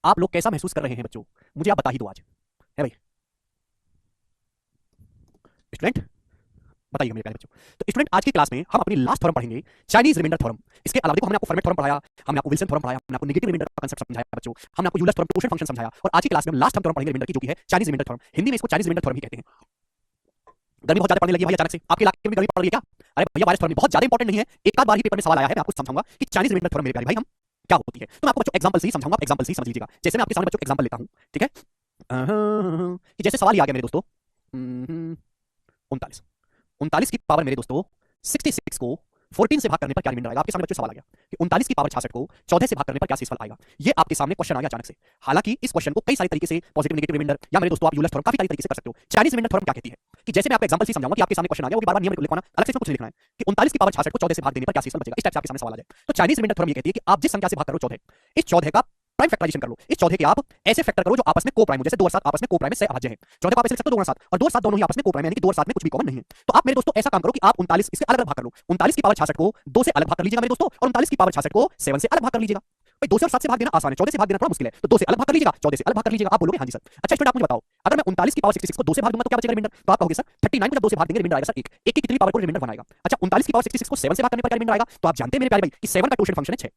आप लोग कैसा महसूस कर रहे हैं बच्चों? मुझे आप बता ही दो आज, है भाई। स्टूडेंट बताइए मेरे प्यारे बच्चों। तो स्टूडेंट आज की क्लास में हम अपनी लास्ट थ्योरम पढ़ेंगे, चाइनीज रिमाइंडर थ्योरम। इसके अलावा देखो हमने आपको फॉर्मेट थ्योरम पढ़ाया, हमने आपको विल्सन थ्योरम पढ़ाया, हमने आपको नेगेटिव रिमाइंडर का कांसेप्ट समझाया बच्चों, हमने आपको यूलर थ्योरम क्वोशिएंट फंक्शन समझाया, और आज की क्लास में हम लास्ट थ्योरम पढ़ेंगे रिमाइंडर की, जो कि है चाइनीज रिमाइंडर थ्योरम। हिंदी में इसको चाइनीज रिमाइंडर थ्योरम ही कहते हैं। गर्मी बहुत ज्यादा पड़ने लगी है भाई अचानक से। आपके इलाके में गर्मी पड़ रही है क्या? अरे भैया वायरस थ्योरम बहुत ज्यादा इंपॉर्टेंट नहीं है, एक आध बार ही पेपर में सवाल आया है। मैं आपको समझाऊंगा कि चाइनीज रिमाइंडर थ्योरम मेरे प्यारे भाई हम क्या होती है। तो मैं आपको बच्चों एग्जांपल से ही समझाऊंगा, एग्जांपल से ही समझ लीजिएगा। जैसे मैं आपके सामने बच्चों एग्जांपल लेता हूं, ठीक है? कि जैसे सवाल ये आ गया मेरे दोस्तों, 39 39 की पावर मेरे दोस्तों 66 को 14 से भाग करने पर क्या रिमाइंडर आएगा? आपके सामने बच्चों सवाल आ गया कि 39 की पावर 66 को 14 से भाग करने पर क्या शेषफल आएगा। ये आपके सामने क्वेश्चन आ गया अचानक से। हालांकि इस क्वेश्चन को कई सारे तरीके से पॉजिटिव नेगेटिव रिमाइंडर या मेरे दोस्तों आप यूलर थ्योरम काफी सारे तरीके से कर सकते हो। चाइनीज रिमाइंडर थ्योरम क्या कहती है कि जैसे मैं आपको एग्जांपल से समझाऊंगा कि आपके सामने क्वेश्चन आ गया, वो भी बार-बार नियम लिखवाना, अलग से इसमें कुछ नहीं लिखना है कि 39 की पावर 66 को 14 से भाग देने पर क्या शेषफल बचेगा। इस टाइप से आपके सामने सवाल आ जाए तो चाइनीज रिमाइंडर थ्योरम ये कहती है कि आप जिस संख्या से भाग करो 14, इस 14 का प्राइम फैक्टराइजेशन कर लो। इस 14 के आप ऐसे फैक्टर करो जो आपस में को प्राइम हो, जैसे 2 और 7 आपस में को प्राइम में सहअभाज्य है। 14 को आप ऐसे लिख सकते हो 2 और 7, और 2 और 7 दोनों ही आपस में को प्राइम है, यानी कि 2 और 7 में कुछ भी कॉमन नहीं है। तो आप मेरे दोस्तों ऐसा काम करो कि आप 39 इससे अलग अलग भाग कर लो। 39 की पावर 66 को 2 से अलग भाग कर लीजिएगा मेरे दोस्तों, और 39 की पावर 66 को 7 से अलग भाग कर लीजिएगा। भाई 2 से और 7 से भाग देना आसान है, 14 से भाग देना थोड़ा मुश्किल है। तो 2 से अलग भाग कर लीजिएगा, 14 से अलग भाग कर लीजिएगा। आप बोलोगे हां जी सर। अच्छा स्टूडेंट आप मुझे बताओ, अगर मैं 39 की पावर 66 को 2 से भाग दूंगा तो क्या बचेगा रिमाइंडर? तो आप कहोगे सर 39 को जब 2 से भाग देंगे रिमाइंडर आएगा सर 1। 1 की कितनी पावर को रिमाइंडर बनाएगा? अच्छा 39 की पावर 66 को 7 से भाग करने पर क्या रिमाइंडर आएगा? तो आप जानते हैं मेरे प्यारे भाई कि 7 का क्वोशिएंट फंक्शन है 6।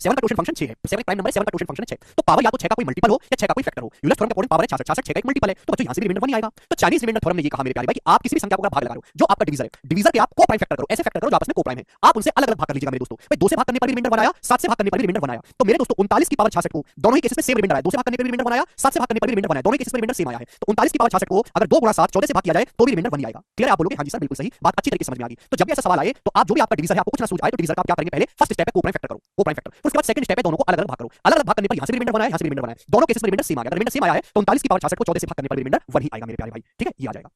7 का क्वोशिएंट फंक्शन 6 है। 7 प्राइम नंबर है, 7 का क्वोशिएंट फंक्शन है 6। तो पावर या तो 6 का कोई मल्टीपल हो या 6 का कोई फैक्टर हो। यूलर थ्योरम के अकॉर्डिंग पावर है 66, 66 6 का एक मल्टीपल है। तो बच्चों यहां से भी रिमाइंडर 1 ही आएगा। तो चाइनीज रिमाइंडर थ्योरम ने ये कहा मेरे प्यारे भाई कि आप किसी भी संख्या को अगर भाग लगा रहे हो जो आपका डिवीजर है, डिवीजर के आप को प्राइम फैक्टर करो, ऐसे फैक्टर करो जो आपस में को प्राइम है, आप उनसे अलग अलग भाग कर लीजिएगा मेरे दोस्तों। भाई 2 से भाग करने पर भी रिमाइंडर बनाया, 7 से भाग करने पर भी रिमाइंडर बनाया। तो मेरे दोस्तों 39 की पावर 66 को दोनों ही केसेस में सेम रिमाइंडर आया। 2 से भाग करने पर भी रिमाइंडर बनाया, 7 से भाग करने पर भी रिमाइंडर बनाया, दोनों ही केसेस में रिमाइंडर सेम आया है। तो 39 की पावर 66 को अगर 2 गुणा 7 14 से भाग किया जाए तो भी रिमाइंडर 1 ही आएगा। क्लियर है? आप बोलोगे हां जी सर बिल्कुल सही बात, अच्छी तरीके से समझ में आ गई। तो जब भी ऐसा सवाल आए तो आप जो भी आपका डिवीजर है, आपको कुछ ना सूझ आए तो डिवीजर का आप क्या करेंगे? पहले फर्स्ट स्टेप है को प्राइम फैक्टर करो, को प्राइम फैक्टर। फिर उसके बाद सेकंड स्टेप है दोनों को अलग अलग भाग करो। अलग अलग भाग करने पर यहां से भी रिमाइंडर बनाया, यहां से भी रिमाइंडर बनाया, दोनों केसेस में रिमाइंडर सेम आ गया। अगर रिमाइंडर सेम आया है तो 39 की पावर 66 को 14 से भाग करने पर रिमाइंडर 1 ही आएगा मेरे प्यारे भाई। ठीक है, ये आ जाएगा।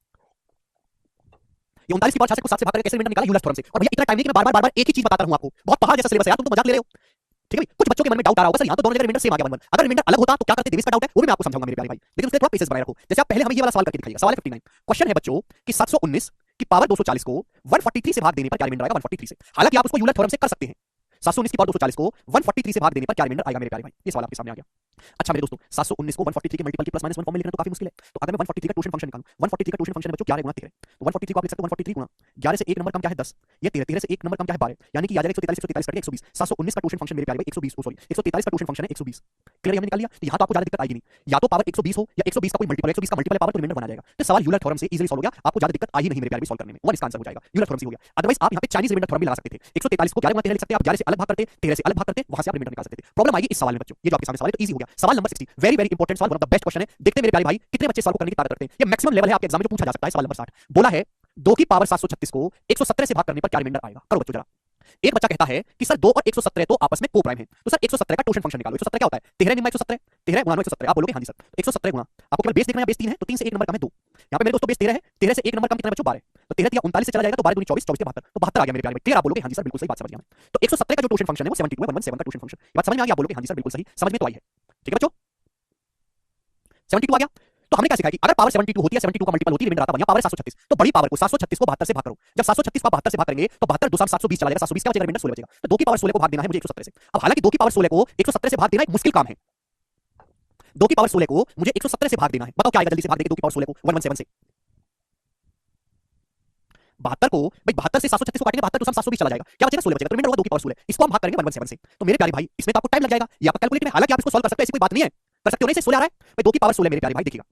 ये 39 की पावर 66 को 7 से भाग करके कैसे रिमाइंडर निकाला? यूलर थ्योरम से। और भैया इतना टाइम नहीं कि मैं बार-बार एक ही चीज बताता रहूं आपको। बहुत पहाड़ जैसा सिलेबस है यार, तुम तो मजाक ले रहे हो। ठीक है भाई, कुछ बच्चों के मन में डाउट आ रहा होगा सर यहां तो दोनों जगह रिमाइंडर सेम आ गया 1 1। अगर रिमाइंडर अलग होता तो क्या करते? देवेश का डाउट है, वो भी मैं आपको समझाऊंगा मेरे प्यारे भाई। लेकिन उसके लिए थोड़ा पेशेंस बनाए रखो। जैसे आप पहले हमें ये वाला सवाल करके दिखाइएगा। सवाल है 59। क्वेश्चन है बच्चों कि 719 की पावर 240 को 143 से भाग देने पर क्या रिमाइंडर आएगा? 143 से। हालांकि आप उसको यूलर थ्योरम से कर सकते हैं। 719 की पावर 240 को 143 से भाग देने पर क्या रिमाइंडर आएगा मेरे प्यारे भाई? ये सवाल आपके सामने आ गया। अच्छा मेरे दोस्तों 719 को 143 के मल्टीपल के प्लस माइनस 1 फॉर्म में लिखना तो काफी मुश्किल है। तो अगर मैं 143 का क्वोशिएंट फंक्शन निकालूं, 143 का क्वोशिएंट फंक्शन है बच्चों 11 गुणा 13। तो 143 को आप लिख सकते हो 143 गुणा 11 से 1 नंबर कम क्या है 10, ये 13, 13 से 1 नंबर कम क्या है 12, यानी कि आ जाएगा 143 143 कट के 120। 719 का क्वोशिएंट फंक्शन मेरे प्यारे भाई 120, सॉरी 143 का क्वोशिएंट फंक्शन है 120। क्लियर, हमने निकाल लिया। तो यहां तो आपको ज्यादा दिक्कत आएगी नहीं, या तो पावर 120 हो या 120 का कोई मल्टीपल है, 120 का मल्टीपल है पावर तो रिमाइंडर बना जाएगा। तो सवाल यूलर थ्योरम से इजीली सॉल्व हो गया, आपको ज्यादा दिक्कत आई नहीं मेरे प्यारे भाई सॉल्व करने में। 1 इसका आंसर हो जाएगा, यूलर थ्योरम से हो गया। अदरवाइज आप यहां पे चाइनीज रिमाइंडर थ्योरम भी लगा सकते थे। 143 को 11 गुणा 13 लिख सकते हैं आप, 11 से अलग भाग करते, 13 से अलग भाग करते, वहां से आप रिमाइंडर निकाल सकते थे। प्रॉब्लम आएगी इस सवाल में बच्चों, ये जो आपके सामने सवाल है तो इजी हो गया। सवाल नंबर 60 वेरी वेरी इंपॉर्टेंट सवाल, one of the best question है। देखते हैं मेरे प्यारे भाई कितने बच्चे सवाल को करने की ताकत रखते हैं। ये मैक्सिमम लेवल है आपके एग्जाम में जो पूछा जा सकता है। सवाल नंबर 60 बोला है 2 की पावर 736 को 117 से भाग करने पर क्या रिमाइंडर आएगा? करो बच्चों जरा। एक बच्चा कहता है कि सर 2 और 117 तो आपस में को प्राइम है, तो सर 117 का क्वोशिएंट फंक्शन निकालो। 117 क्या होता है? 13 निम्मा 117, 13 गुणा 117। आप बोलोगे हां जी सर 117 गुणा, आपको केवल बेस देखना है, बेस 3 है तो 3 से 1 नंबर कम है 2। यहां पे मेरे दोस्तों बेस 13 है, 13 से 1 नंबर कम कितना है बच्चों? 12। तो 13 या 39 से चला जाएगा तो 12 दूनी 24, 24 के 72, तो 72 आ गया मेरे प्यारे भाई। क्लियर? आप बोलोगे हां जी सर बिल्कुल सही बात समझ गया मैं। तो 117 का जो क्वोशिएंट फंक्शन है वो 72 है, 117 का क्वोशिएंट फंक्शन। ये बात समझ में आ गई? आप बोलोगे हां जी सर बिल्कुल सही, समझ में तो आई है। ठीक है बच्चों, 72 आ गया। तो हमने क्या सीखा कि अगर पावर 72 होती है, 72 का मल्टीपल होती है, रिमाइंडर आता है, यहां पावर है 736, तो बड़ी पावर को 736 को 72 से भाग करो। जब 736 को 72 से भाग करेंगे तो 72 2 720 चला जाएगा, 720 क्या बचेगा? रिमाइंडर 16 बचेगा। तो 2 की पावर 16 को भाग देना है मुझे 117 से। अब हालांकि 2 की पावर 16 को 117 से भाग देना एक मुश्किल काम है। 2 की पावर 16 को मुझे 117 से भाग देना है, बताओ क्या आएगा? जल्दी से भाग देंगे 2 की पावर 16 को 117 से। 72 को भाई 72 से 736 को काटेंगे, 72 2 720 चला जाएगा, क्या बचेगा? 16 बचेगा। तो रिमाइंडर होगा 2 की पावर 16, इसको हम भाग करेंगे 117 से। तो मेरे प्यारे भाई इसमें तो आपको टाइम लग जाएगा, ये आपका कैलकुलेट में। हालांकि आप इसको सॉल्व कर सकते हैं, ऐसी कोई बात नहीं है, कर सकते हो। नहीं से 16 आ रहा है भाई, 2 की पावर 16 मेरे प्यारे भाई देखिएगा,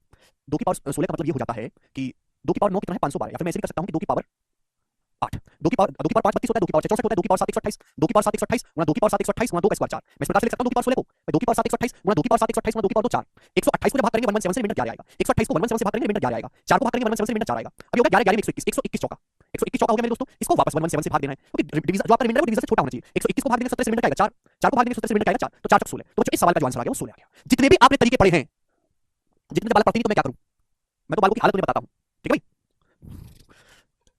2 की पावर 16 का मतलब ये हो जाता है कि 2 की पावर 9 कितना है? 512। या फिर मैं ऐसे भी कर सकता हूं कि 2 की पावर 8, 2 की पावर 5 32 होता है, 2 की पावर 6 64 होता है, 2 की पावर 7 128, 2 की पावर 7 128 गुणा 2 की पावर 7 128 गुणा 2 का स्क्वायर 4। मैं इस प्रकार से लिख सकता हूं 2 की पावर 16 को 2 की पावर 7 128 गुणा 2 की पावर 7 128 गुणा 2 की पावर 2 4। 128 को जब भाग करेंगे 117 से रिमाइंडर क्या आएगा? 128 को 117 से भाग करेंगे रिमाइंडर क्या आएगा? 4 को भाग करेंगे 117 से रिमाइंडर 4 आएगा। अब ये होगा 11 11 में 121, 121 चौका, 121 चौका हो गया मेरे दोस्तों। इसको वापस 117 से भाग देना है, क्योंकि डिवीजन जो आपका रिमाइंडर है वो डिवीजन से छोटा होना चाहिए। 121 को भाग देंगे 17 से रिमाइंडर क्या आएगा? 4, 4 को भाग देंगे 17 से रिमाइंडर क्या आएगा? 4, तो 4 चौक 16। तो बच्चों इस सवाल का जो आंसर आ गया वो 16 आ गया। जितने भी आपने तरीके पढ़े हैं, जितने बालक पढ़ते नहीं तो मैं क्या करूं? मैं तो बालकों की हालत उन्हें बताता हूं। ठीक है भाई,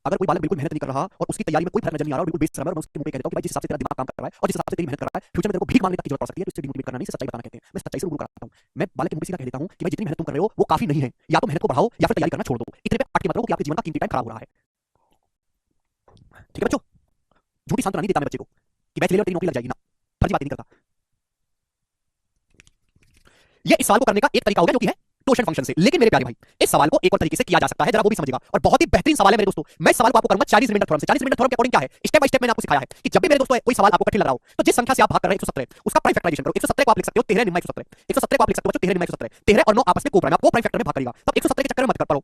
अगर कोई बालक बिल्कुल मेहनत नहीं कर रहा और उसकी तैयारी में कोई फर्क नजर नहीं आ रहा और बिल्कुल बेशर्म है, और मैं उसके मुंह पे कह देता हूं कि भाई जिस हिसाब से तेरा दिमाग काम कर रहा है और जिस हिसाब से तेरी मेहनत कर रहा है, फ्यूचर में तेरे को भीख मांगने तक की जरूरत पड़ सकती है, तो इससे डिमोटिवेट करना नहीं, इसे सच्चाई बताना कहते हैं। मैं सच्चाई से रूबरू कराता हूं। मैं बालक के मुंह पे सीधा कह देता हूं कि भाई जितनी मेहनत तुम कर रहे हो वो काफी नहीं है, या तो मेहनत को बढ़ाओ या फिर तैयारी करना छोड़ दो। इतने पे अटके मत रहो कि आपके जीवन का कीमती टाइम खराब हो रहा है। ठीक है बच्चों, झूठी सांत्वना नहीं देता मैं बच्चे को कि बैच ले ले और तेरी नौकरी लग जाएगी ना, फर्जी बात नहीं करता। ये इस सवाल को करने का एक तरीका हो गया जो कि है टोशन फंक्शन से। लेकिन मेरे प्यारे भाई इस सवाल को एक और तरीके से किया जा सकता है, जरा वो भी समझिएगा, और बहुत ही बेहतरीन सवाल है मेरे दोस्तों। मैं इस सवाल को आपको करूंगा चाइनीज रिमाइंडर थ्योरम से। चाइनीज रिमाइंडर थ्योरम के अकॉर्डिंग क्या है, स्टेप बाय स्टेप मैंने आपको सिखाया है कि जब भी मेरे दोस्तों कोई सवाल आपको कठिन लग रहा हो तो जिस संख्या से आप भाग कर रहे हैं 117 उसका प्राइम फैक्टराइजेशन करो। 117 को आप लिख सकते हो 13 निम्न 117, 117 को आप लिख सकते हो बच्चों 13 निम्न 117, 13 और 9 आपस में को प्राइम, आप को प्राइम फैक्टर में भाग करेगा, तब 117 के चक्कर में मत कर पड़ो,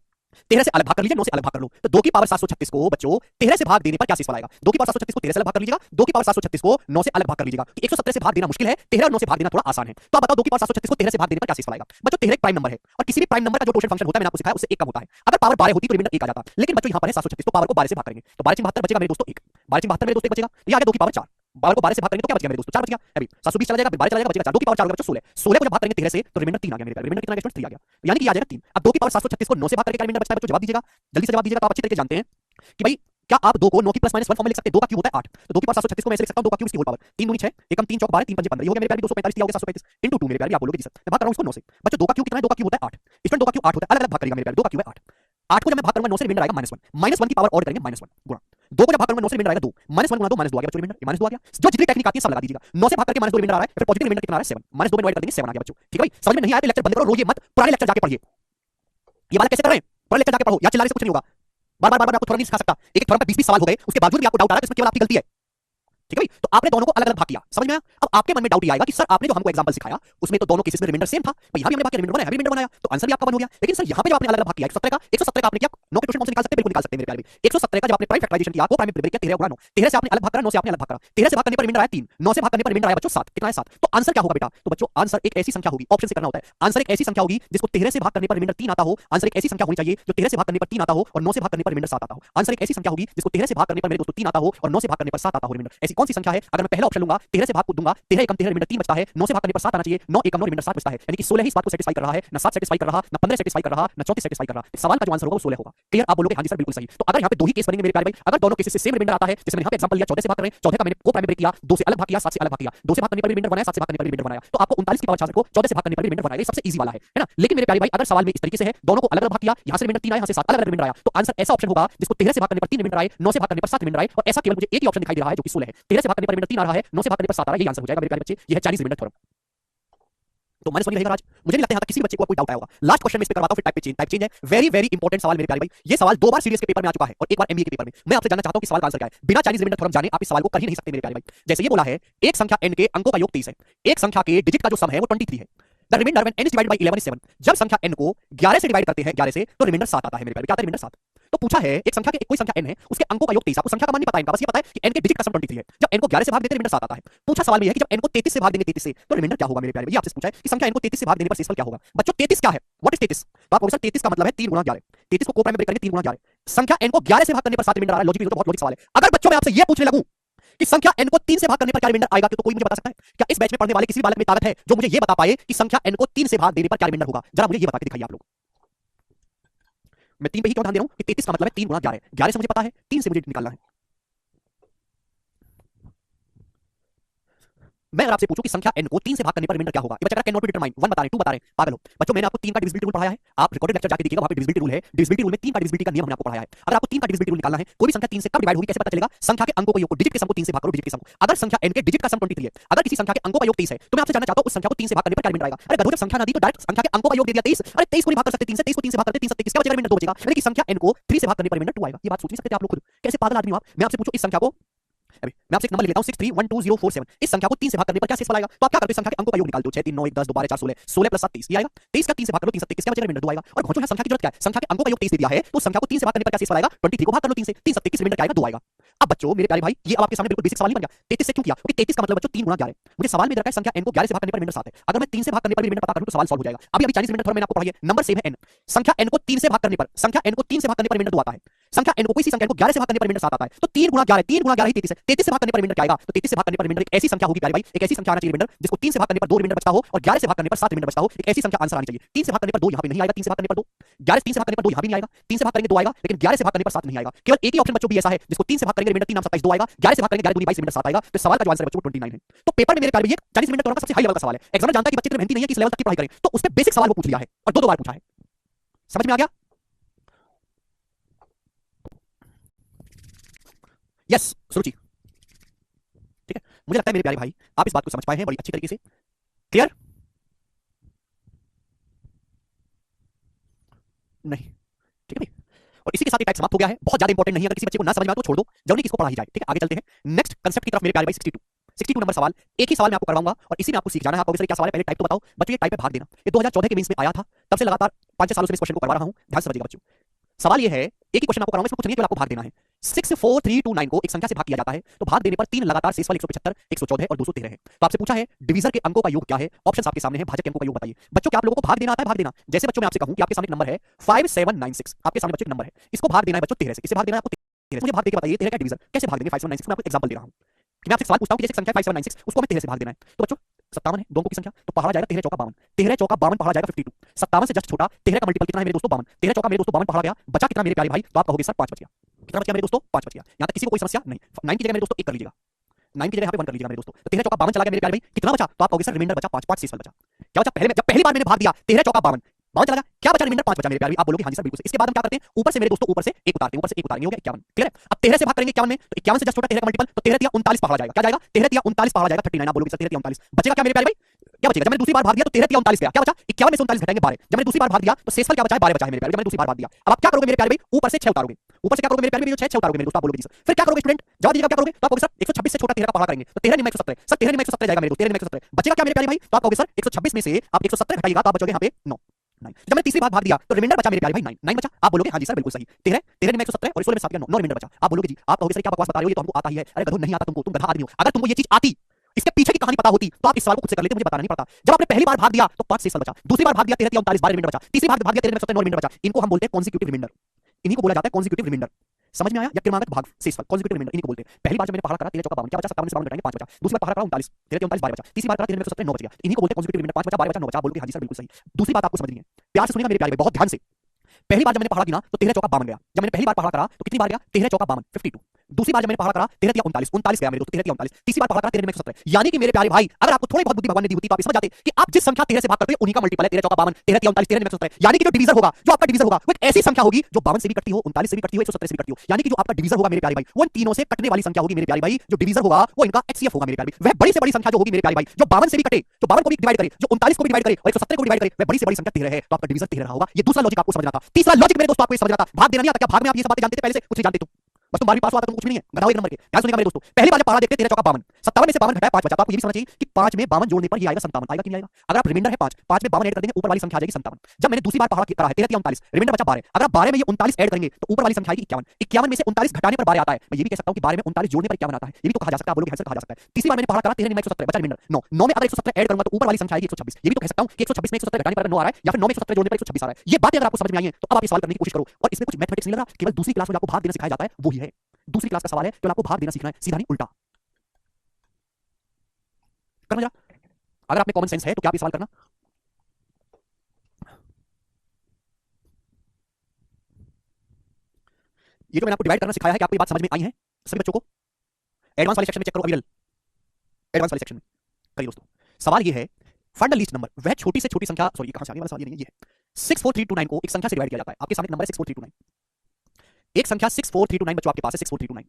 13 से अलग भाग कर लीजिए, 9 से अलग भाग कर लो। तो 2 की पावर 736 को बच्चों 13 से भाग देने पर क्या शेषफल आएगा, 2 की पावर 736 को 13 से अलग भाग कर लीजिएगा, 2 की पावर 736 को 9 से अलग भाग कर लीजिएगा। 117 से भाग देना मुश्किल है, 13 और 9 से भाग देना थोड़ा आसान है। तो आप बताओ 2 की पावर 736 को 13 से भाग देने पर क्या शेषफल आएगा। बच्चों 13 एक प्राइम नंबर है और किसी भी प्राइम नंबर का जो टोटल फंक्शन होता है मैंने आपको सिखाया उससे एक कम होता है। अगर पावर 12 होती तो रिमाइंडर 1 आ जाता, लेकिन बच्चों यहां पर है 736 तो पावर को 12 से भाग करेंगे तो 12 से 72 बचेगा मेरे दोस्तों 1, 12 से 72 मेरे दोस्तों 1 बचेगा। ये आ गया 2 की पावर 4, 12 को 12 से भाग करेंगे तो क्या बच गया मेरे दोस्तों 4 बच गया। अभी 720 चला जाएगा, 12 चला जाएगा, बचेगा 4, 2 की पावर 4 होगा बच्चों 16, 16 को जब भाग करेंगे 13 से तो रिमाइंडर 3 आ गया मेरे प्यारे। रिमाइंडर कितना स्टूडेंट 3 आ गया, यानी कि आ जाएगा 3। अब 2 की पावर 736 को 9 से भाग करके क्या रिमाइंडर बचता है बच्चों, जवाब दीजिएगा, जल्दी से जवाब दीजिएगा। तो आप अच्छी तरीके से जानते हैं कि भाई क्या आप 2 को 9 की प्लस माइनस 1 फॉर्म में लिख सकते हैं, 2 का क्यूब होता है 8, तो 2 की पावर 736 को मैं ऐसे लिख सकता हूं 2 का क्यूब इसकी होल पावर 3 दूनी 6, एकम 3 चौक 12, 3 पंजे 15, ये हो गया मेरे प्यारे 245 दिया हो गया 735 इनटू 2 मेरे प्यारे। आप बोलोगे जी सर मैं भाग कर रहा हूं इसको 9 से। बच्चों 2 का क्यूब कितना है, 2 का क्यूब होता है 8, स्टूडेंट 2 का क्यूब 8 होता है, अलग अलग भाग करेगा मेरे प्यारे। 2 का क्यूब है 8, 8 को जब मैं भाग करूंगा 9 से रिमाइंडर आएगा -1, -1 की पावर ऑड करेंगे -1 गुणा 2 को जब भाग करूंगा 9 से रिमाइंडर आएगा 2, -1 गुणा 2 -2 आ गया बच्चों रिमाइंडर, -2 आ गया। जो जितनी टेक्निक आती है सब लगा दीजिएगा, 9 से भाग करके -2 रिमाइंडर आ रहा है, फिर पॉजिटिव रिमाइंडर कितना आ रहा है 7, -2 में डिवाइड कर देंगे 7 आ गया बच्चों। ठीक है भाई, समझ में नहीं आया तो लेक्चर बंद करो, रोइए मत, पुराने लेक्चर जाके पढ़िए। ये वाला कैसे कर रहे हैं, पुराने लेक्चर जाके पढ़ो, या चिल्लाने से कुछ नहीं होगा। बार बार आपको थोड़ा नहीं सिखा सकता, एक थोड़ा 20-20 सवाल हो गए उसके बावजूद भी आपको डाउट आ रहा है तो इसमें केवल आपकी गलती है। ठीक है भाई, तो आपने दोनों को अलग अलग भाग किया, समझ में आया। अब आपके मन में डाउट ये आएगा कि सर आपने जो हमको एग्जांपल सिखाया उसमें तो दोनों केसेस में रिमाइंडर सेम था, भाई यहां भी हमने बाकी रिमाइंडर बनाया, रिमाइंडर बनाया तो आंसर भी आपका वन हो गया। लेकिन सर यहां पे जब आपने अलग अलग भाग किया 117 का आपने किया 9 के क्वेश्चन कौन से निकाल सकते हैं, बिल्कुल निकाल सकते हैं मेरे प्यारे भाई। 117 का जब आपने प्राइम फैक्टराइजेशन किया, को प्राइम ब्रेक किया 13 गुणा 9, 13 से आपने अलग भाग करा, 9 से आपने अलग भाग करा, 13 से भाग करने पर रिमाइंडर आया 3, 9 से भाग करने पर रिमाइंडर आया बच्चों 7, कितना है 7। तो आंसर क्या होगा बेटा, तो बच्चों आंसर एक ऐसी संख्या होगी, ऑप्शन से करना होता है, आंसर एक ऐसी संख्या होगी जिसको 13 से भाग करने पर रिमाइंडर 3 आता हो। आंसर एक ऐसी संख्या होनी चाहिए जो 13 से भाग करने पर 3 आता हो और 9 से भाग करने पर रिमाइंडर 7 आता हो। आंसर एक ऐसी संख्या होगी जिसको 13 से भाग करने पर मेरे दोस्तों 3 आता हो और 9 से भाग करने पर 7 आता हो रिमाइंडर। ऐसी कौन सी संख्या है, अगर मैं पहला ऑप्शन लूंगा 13 से भाग को दूंगा, 13 एकम 13 रिमाइंडर 3 बचता है, 9 से भाग करने पर 7 आना चाहिए, 9 एकम 9 रिमाइंडर 7 बचता है, यानी कि 16 ही इस बात को सेटिस्फाई कर रहा है, ना 7 सेटिस्फाई कर रहा, ना 15 सेटिस्फाई कर रहा, ना 34 सेटिस्फाई कर रहा। सवाल का जो आंसर होगा वो 16 होगा। क्लियर, आप बोलोगे हां जी सर बिल्कुल सही। तो अगर यहां पे दो ही केस बनेंगे मेरे प्यारे भाई, अगर दोनों केसेस से सेम रिमाइंडर आता है, जैसे मैंने यहां पे एग्जांपल लिया 14 से भाग कर रहे हैं, 14 का मैंने को प्राइम ब्रेक किया, 2 से अलग भाग किया, 7 से अलग भाग किया, 2 से भाग करने पर रिमाइंडर बनाया, 7 से भाग करने पर रिमाइंडर बनाया, तो आपको 39 की पावर 66 को 14 से भाग करने पर रिमाइंडर बनाया, ये सबसे इजी वाला है ना। लेकिन मेरे प्यारे भाई अगर सवाल में इस तरीके से है, दोनों को अलग अलग भाग किया, यहां से रिमाइंडर 3 आया, यहां से 7 अलग अलग रिमाइंडर आया, तो आंसर ऐसा ऑप्शन होगा जिसको 13 से भाग करने पर 3 रिमाइंडर आए, 9 से भाग करने पर 7 रिमाइंडर आए, और ऐसा केवल मुझे एक ही ऑप्शन दिखाई दे रहा है जो कि 16 है। 13 से भाग करने पर रिमाइंडर 3 आ रहा है, 9 से भाग करने पर 7 आ रहा है, यही आंसर हो जाएगा मेरे प्यारे बच्चे, ये है चाइनीज रिमाइंडर थ्योरम। तो माइनस 1 रहेगा आज, मुझे नहीं लगता यहां तक किसी बच्चे को कोई डाउट आया होगा। लास्ट क्वेश्चन में इस पे करवाता हूं, फिर टाइप चेंज है, वेरी वेरी इंपॉर्टेंट सवाल मेरे प्यारे भाई। ये सवाल 2 बार सीरीज के पेपर में आ चुका है और एक बार एमबीए के पेपर में। मैं आपसे जानना चाहता हूं कि सवाल का आंसर क्या है, बिना चाइनीज रिमाइंडर थ्योरम जाने आप इस सवाल को कर ही नहीं सकते मेरे प्यारे भाई। जैसे ये बोला है एक संख्या n के अंकों का योग 30 है, एक संख्या के डिजिट का जो सम है वो 23 है, the remainder when n is divided by 11 is 7। जब संख्या n को 11 से डिवाइड करते हैं 11 से तो रिमाइंडर 7 आता है मेरे प्यारे, क्या आता है रिमाइंडर 7। तो पूछा है एक संख्या के कोई संख्या n है, उसके अंकों का योग 23, आपको संख्या का मान नहीं पता है इनका, बस ये पता है कि n के डिजिट का सम 23 है, जब n को 11 से भाग देते हैं रिमाइंडर 7 आता है। पूछा सवाल में यह है कि जब n को 33 से भाग देंगे 33 से तो रिमाइंडर क्या होगा मेरे प्यारे, ये आपसे पूछा है कि संख्या n को 33 से भाग देने पर शेषफल क्या होगा। बच्चों 33 क्या है, व्हाट इज 33, तो आप बोलोगे सर 33 का मतलब है 3 गुणा 11, 33 को को प्राइम में ब्रेक करेंगे 3 गुणा 11, संख्या n को 11 से भाग करने पर 7 रिमाइंडर आ रहा है, लॉजिक तो बहुत लॉजिक सवाल है। अगर बच्चों मैं आपसे ये पूछने लगूं कि संख्या n को 3 से भाग करने पर क्या रिमाइंडर आएगा, तो कोई मुझे बता सकता है क्या इस बैच में पढ़ने वाले किसी बालक में ताकत है जो मुझे ये बता पाए कि संख्या n को 3 से भाग देने पर क्या रिमाइंडर होगा, जरा मुझे ये बता के दिखाइए आप लोग। मैं 3 पे ही क्यों ध्यान दे रहा हूं कि 33 का मतलब है 3 गुणा 11, 11 से मुझे पता है, 3 से मुझे निकालना है। मैं अगर आपसे पूछूं कि संख्या n को 3 से भाग करने पर रिमाइंडर क्या होगा, ये बच्चा कैन नॉट बी डिटरमाइन 1 बता रहे 2 बता रहे, पागल हो। बच्चों मैंने आपको 3 का डिविजिबिलिटी रूल पढ़ाया है, आप रिकॉर्डेड लेक्चर जाके देखिएगा, वहां पे डिविजिबिलिटी रूल है, डिविजिबिलिटी रूल में 3 का डिविजिबिलिटी का नियम हमने आपको पढ़ाया है। अगर आपको 3 का डिविजिबिलिटी रूल निकालना है, कोई भी संख्या 3 से कब डिवाइड होगी कैसे पता चलेगा, संख्या के अंकों को योग को डिजिट के सम को 3 से भाग करो, डिजिट के सम को। अगर संख्या n के डिजिट का सम 23 है, अगर किसी संख्या के अंकों का योग 30 है, तो मैं आपसे जानना चाहता हूं उस संख्या को 3 से भाग करने पर क्या रिमाइंडर आएगा। अरे गधों, जब संख्या ना दी तो डायरेक्ट संख्या के अंकों का योग दे दिया 23, अरे 23 को नहीं भाग कर सकते 3 से, 23 को 3 से भाग करते 3 27 क्या बचेगा, रिमाइंडर 2 बचेगा, यानी कि संख्या n को 3 से भाग करने पर रिमाइंडर 2 आएगा। ये बात सोच नहीं सकते आप लोग खुद, कैसे पागल आदमी हो आप। मैं आपसे पूछूं इस संख्या को, अभी मैं आपसे एक नंबर लिख लेता हूं 6312047, इस संख्या को 3 से भाग करने पर क्या शेषफल आएगा, तो आप क्या करते हो संख्या के अंकों का योग निकाल दो, 6 3 9 1 10 2 12 4 16, 16 प्लस 7 30, ये आएगा। 23 का 3 से भाग कर लो, 3 27 क्या बचेगा, रिमाइंडर 2 आएगा। और घोंचो यहां संख्या की जरूरत क्या है, संख्या के अंकों का योग 23 दे दिया है, तो संख्या को 3 से भाग करने पर क्या शेषफल आएगा, 23 को भाग कर लो 3 से, 3 27 रिमाइंडर क्या आएगा, 2 आएगा। अब बच्चों मेरे प्यारे भाई ये अब आपके सामने बिल्कुल बेसिक सवाल नहीं बन गया, 33 से क्यों किया, क्योंकि 33 का मतलब बच्चों 3 गुणा 11, मुझे सवाल में दे रखा है संख्या n को 11 से भाग करने पर रिमाइंडर 7 है, अगर मैं 3 से भाग करने पर रिमाइंडर पता करूं तो सवाल सॉल्व हो जाएगा। अभी चाइनीज रिमाइंडर थ्योरम मैंने आपको पढ़ाई है, नंबर सेम है n, संख्या n को 3 से भाग करने पर, संख्या n को 3 से भाग करने पर रिमाइंडर 2 आता है, संख्या n को कोई सी संख्या को 11 से भाग करने पर रिमाइंडर 7 आता है, तो 3 गुणा 11, 3 गुणा 11 ही 33 है, 33 से भाग करने पर रिमाइंडर क्या आएगा, तो 33 से भाग करने पर रिमाइंडर एक ऐसी संख्या होगी प्यारे भाई, एक ऐसी संख्या आना चाहिए रिमाइंडर जिसको 3 से भाग करने पर 2 रिमाइंडर बचता हो और 11 से भाग करने पर 7 रिमाइंडर बचता हो, एक ऐसी संख्या आंसर आनी चाहिए। 3 से भाग करने पर 2 यहां पे नहीं आएगा, 3 से भाग करने पर 2, 11 से 3 से भाग करने पर 2 यहां भी नहीं आएगा, 3 से भाग करेंगे 2 आएगा, लेकिन 11 से भाग करने पर 7 नहीं आएगा। केवल एक ही ऑप्शन बच्चों भी ऐसा है जिसको 3 से भाग करेंगे रिमाइंडर 3 नाम 27 2 आएगा, 11 से भाग करेंगे 11 दूनी 22 रिमाइंडर 7 आएगा, तो सवाल का जो आंसर बच्चों 29 है। तो पेपर में मेरे प्यारे भाई ये 40 रिमाइंडर थ्योरम का सबसे हाई लेवल का सवाल है, एग्जामिनर जानता है कि बच्चे इतने मेहनती नहीं है कि इस लेवल तक की पढ़ाई करें, तो उसपे बेसिक सवाल वो पूछ लिया है और दो बार पूछा है, समझ में आ गया। यस सुरुचि, ठीक है, मुझे लगता है मेरे प्यारे भाई आप इस बात को समझ पाए हैं बड़ी अच्छी तरीके से। क्लियर, नहीं, ठीक है भाई। और इसी के साथ ये टाइप समाप्त हो गया है, बहुत ज्यादा इंपॉर्टेंट नहीं है, अगर किसी बच्चे को ना समझ में आए तो छोड़ दो, जरूरी कि इसको पढ़ा ही जाए, ठीक है। आगे चलते हैं नेक्स्ट कंसेप्ट की तरफ मेरे प्यारे भाई। 62 नंबर सवाल, एक ही सवाल मैं आपको करवाऊंगा और इसी में आपको सीख जाना है। आप कहोगे सर क्या सवाल है, पहले टाइप तो बताओ। बच्चों ये टाइप है भाग देना, ये 2014 के मेंस में आया था, तब से लगातार 5-6 सालों से इस क्वेश्चन को करवा रहा हूं, ध्यान से समझिएगा बच्चों। सवाल ये है, एक ही क्वेश्चन आपको कराऊंगा, इसमें कुछ नहीं है, केवल आपको भाग देना है। 64329 को एक संख्या से भाग किया जाता है तो भाग देने पर तीन लगातार शेषफल 175, 114 और 213 है। तो आपसे पूछा है डिवीजर के अंकों का योग क्या है, ऑप्शंस आपके सामने है, भाजक के अंकों का योग बताइए। बच्चों क्या आप लोगों को भाग देना आता है? भाग देना, जैसे बच्चों मैं आपसे कहूं कि आपके सामने नंबर है 5796, आपके सामने बच्चों एक नंबर है, इसको भाग देना है बच्चों 13 से, इसे भाग देना है आपको 13 से। मुझे भाग देके बताइए 13 का डिवीजर कैसे भाग देंगे 5796, मैं आपको एग्जांपल दे रहा हूं कि मैं आपसे सवाल पूछता हूं कि जैसे संख्या 5796 उसको हमें 13 से भाग देना है, तो बच्चों 57 है, दो अंकों की संख्या, तो पहाड़ा जाएगा 13 चौका 52, 13 चौका 52 पहाड़ा जाएगा 52। 57 से जस्ट छोटा 13 का मल्टीपल कितना है मेरे दोस्तों 52, 13 चौका मेरे दोस्तों 52 पहाड़ा गया, बचा कितना मेरे प्यारे भाई? तो आप कहोगे सर 5 बच गया। कितना बच गया मेरे दोस्तों? 5 बच गया। यहां तक किसी को कोई समस्या नहीं। 9 की जगह मेरे दोस्तों 1 कर लीजिएगा, 9 की जगह यहां पे 1 कर लीजिएगा मेरे दोस्तों। तो 13 चौका 52 चला गया मेरे प्यारे भाई, कितना बचा? तो आप कहोगे सर रिमाइंडर बचा 5, 5 शेषफल बचा। क्या बचा? पहले जब पहली बार मैंने भाग दिया 13 चौका 52 चला गया, क्या बचा? रिमाइंडर 5 बचा मेरे प्यारे भाई। आप बोलोगे हां जी सर बिल्कुल। इसके बाद हम क्या करते हैं, ऊपर से मेरे दोस्तों ऊपर से 1 उतारते हैं, ऊपर से 1 उतारेंगे, हो गया 51। क्लियर है? अब 13 से भाग करेंगे 51 में, तो 51 से जस्ट छोटा 13 का मल्टीपल, तो 13 तिया 39 पहाड़ा जाएगा, क्या जाएगा? 13 तिया 39 पहाड़ा जाएगा 39। आप बोलोगे सर 13 तिया 39 बचेगा क्या मेरे प्यारे भाई? क्या बचेगा? जब मैंने दूसरी बार भाग दिया तो 13 तिया 39 गया, क्या बचा? 51 में से 39 घटाएंगे 12। जब मैंने दूसरी बार भाग दिया तो शेषफल क्या बचा है? 12 बचा है मेरे प्यारे। जब मैंने दूसरी बार भाग दिया, अब आप क्या करोगे मेरे प्यारे भाई? ऊपर से 6 उतारोगे, ऊपर से क्या करोगे मेरे प्यारे भाई? जो 6 उतारोगे मेरे दोस्तों, आप बोलोगे जी सर। फिर क्या करोगे स्टूडेंट? जवाब दीजिएगा क्या करोगे? तो आप कहोगे सर 126 से छोटा 13 का पहाड़ा करेंगे, तो 13 नहीं 117, सर 13 नहीं 117 जाएगा मेरे दोस्त, 13 नहीं 117 बचेगा क्या मेरे प्यारे भाई? तो आप कहोगे सर 126 में से आप 117 घटाइएगा तो आप बचोगे यहां पे 9। जब मैंने तीसरी बार भाग दिया तो रिमाइंडर बचा मेरे प्यारे भाई 9 बचा। आप बोलोगे हां जी सर बिल्कुल सही, 13 13 में 117 और 16 में 7 गया 9 रिमाइंडर बचा। आप बोलोगे जी, आप कहोगे सर क्या बकवास बता रहे हो, ये तो हमको आता ही है। अरे गधो नहीं आता तुमको, तुम गधा आदमी हो। अगर तुमको ये चीज आती, इसके पीछे की कहानी पता होती तो आप इस सवाल को खुद से कर लेते, मुझे बताना नहीं पड़ता। जब आपने पहली बार भाग दिया तो 5 शेषफल बचा, दूसरी बार भाग दिया 13 39 12 रिमाइंडर बचा, तीसरी बार भाग दिया 13 में 17 9 रिमाइंडर बचा। इनको हम बोलते हैं कॉन्सिक्यूटिव रिमाइंडर, इन्हीं को बोला जाता है कॉन्सिक्यूटिव रिमाइंडर। समझ में आया? या क्रमागत भाग शेषफल कॉन्सिक्यूटिव रिमाइंडर इन्हीं को बोलते हैं। पहली बार जब मैंने पहाड़ा करा 13 चौका 52 क्या बचा? 57 से 52 घटाएंगे 5 बचा, दूसरी बार पहाड़ा करा 39 13 39 12 बचा, तीसरी बार करा 13 में 117 9 बच गया। इन्हीं को बोलते हैं कॉन्सिक्यूटिव रिमाइंडर। 5 बचा 12 बचा 9 बचा। आप बोलोगे हां जी सर बिल्कुल सही। दूसरी बात आपको समझनी है, प्यार से सुनिएगा मेरे प्यारे भाई, बहुत ध्यान से। पहली बार जब मैंने पहाड़ा गिना तो 13 चौका 52 गया। जब मैंने पहली बार पहाड़ा करा तो कितनी बार गया? 13 चौका 52 52। दूसरी बार जब मैंने पहाड़ा करा 13 तिया 39 39 गया मेरे दोस्त, 13 तिया 39। तीसरी बार पहाड़ा करा 13 में 117। यानी कि मेरे प्यारे भाई अगर आपको थोड़ी बहुत बुद्धि भगवान ने दी होती तो आप समझ जाते कि आप जिस संख्या 13 से भाग करते हो उन्हीं का मल्टीपल है 13 चौका 52 13 तिया 39 13 में 117। यानी कि जो डिवीजर होगा, जो आपका डिवीजर होगा वो एक ऐसी संख्या होगी जो 52 से भी कटती हो, 39 से भी कटती हो, 117 से भी कटती हो। यानी कि जो आपका डिवीजर होगा मेरे प्यारे भाई वो इन तीनों से कटने वाली संख्या होगी मेरे प्यारे भाई। जो डिवीजर होगा वो इनका एचसीएफ होगा मेरे प्यारे भाई। वह बड़ी से बड़ी संख्या जो होगी मेरे प्यारे भाई, जो 52 से भी कटे, जो 52 को भी डिवाइड करे, जो 39 को भी डिवाइड करे और 117 को डिवाइड करे, वह बड़ी से बड़ी संख्या 13 है। तो आपका डिवीजर 13 रहा होगा। ये दूसरा लॉजिक आपको समझना था। तीसरा लॉजिक मेरे दोस्तों आपको समझना था, भाग देना नहीं आता क्या? भाग में आप ये सब बातें जानते थे पहले से? कुछ नहीं जानते तुम, बस तुम 12वीं पास हुआ था, तुम कुछ भी नहीं है, गधा एक नंबर के। ध्यान सुनिएगा मेरे दोस्तों, पहली बार जब पहाड़ा देखते 13 चौका 52, 57 में से 52 घटाया 5 बचा। तो आपको ये भी समझना चाहिए कि 5 में 52 जोड़ने पर ये आएगा 57, आएगा कि नहीं आएगा? अगर आप रिमाइंडर है 5 5 में 52 ऐड कर देंगे ऊपर वाली संख्या आ जाएगी 57। जब मैंने दूसरी बार पहाड़ा करा है 13 तिया 39 रिमाइंडर बचा 12, अगर आप 12 में ये 39 ऐड करेंगे तो ऊपर वाली संख्या आएगी 51। 51 में से 39 घटाने पर 12 आता है। मैं ये भी कह सकता हूं कि 12 में 39 जोड़ने पर 51 आता है, ये भी तो कहा जा सकता है। आप बोलोगे हां सर कहा जा सकता है। तीसरी बार मैंने पहाड़ा करा 13 में 117 बचा रिमाइंडर 9 9 में अगर 117 ऐड करूंगा तो ऊपर वाली संख्या आएगी 126, ये भी तो कह सकता हूं कि 126 में 117 घटाने पर 9 आ रहा है या फिर 9 में 117 जोड़ने पर 126 आ रहा है। ये बातें अगर आपको समझ में आई हैं तो अब आप ये सवाल करने की कोशिश करो। और इसमें कुछ मैथमेटिक्स नहीं लग रहा, केवल दूसरी क्लास में आपको भाग देना सिखाया जाता है वो ही है। दूसरी क्लास का सवाल है, केवल आपको भाग देना सीखना है, सीधा नहीं उल्टा करना। जरा अगर आप में कॉमन सेंस है तो क्या आप ये सवाल करना। ये जो मैंने आपको डिवाइड करना सिखाया है, कि आपको ये बात समझ में आई है सभी बच्चों को? एडवांस वाले सेक्शन में चेक करो, अविरल एडवांस वाले सेक्शन में करिए दोस्तों। सवाल ये है, फाइंड द लीस्ट नंबर, वह छोटी से छोटी संख्या, सॉरी कहां से आगे वाला सवाल ये नहीं है, ये है 64329 को एक संख्या से डिवाइड किया जाता है। आपके सामने नंबर है 64329, एक संख्या 64329 बच्चों आपके पास है 64329,